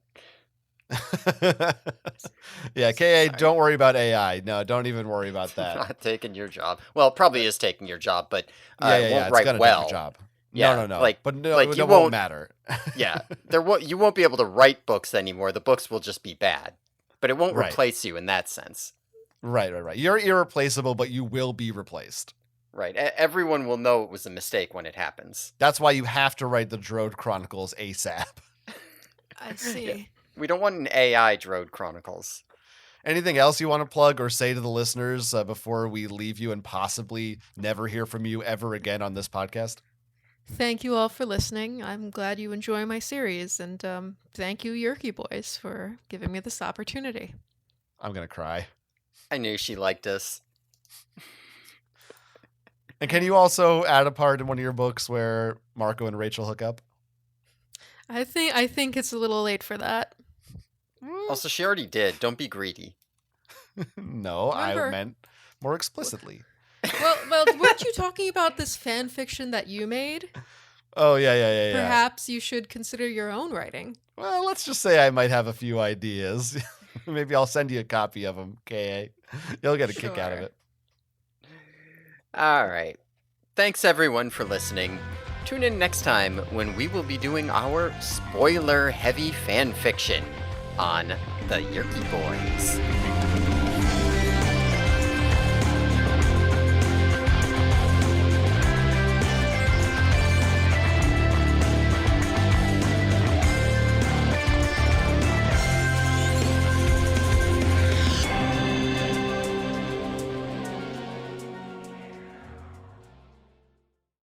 Yeah, Ka, don't worry about AI. No, don't even worry about that. Not taking your job. Well, it probably is taking your job, but yeah, it won't it's write gonna well. take your job. Yeah, no. like- But no, like, it you won't won't- matter. Yeah, you won't be able to write books anymore. The books will just be bad, but it won't Right. replace you in that sense. Right. You're irreplaceable, but you will be replaced. Right. Everyone will know it was a mistake when it happens. That's why you have to write the Drode Chronicles ASAP. I see. We don't want an AI Drode Chronicles. Anything else you want to plug or say to the listeners before we leave you and possibly never hear from you ever again on this podcast? Thank you all for listening. I'm glad you enjoy my series, and thank you, Yerky Boys, for giving me this opportunity. I'm going to cry. I knew she liked us. And can you also add a part in one of your books where Marco and Rachel hook up? I think it's a little late for that. Also, she already did. Don't be greedy. No, Remember- I meant more explicitly. Well, weren't you talking about this fan fiction that you made? Oh, yeah. Perhaps you should consider your own writing. Well, let's just say I might have a few ideas. Maybe I'll send you a copy of them, Ka. You'll get a kick out of Sure. it. All right. Thanks, everyone, for listening. Tune in next time when we will be doing our spoiler-heavy fan fiction on the Yerky Boys.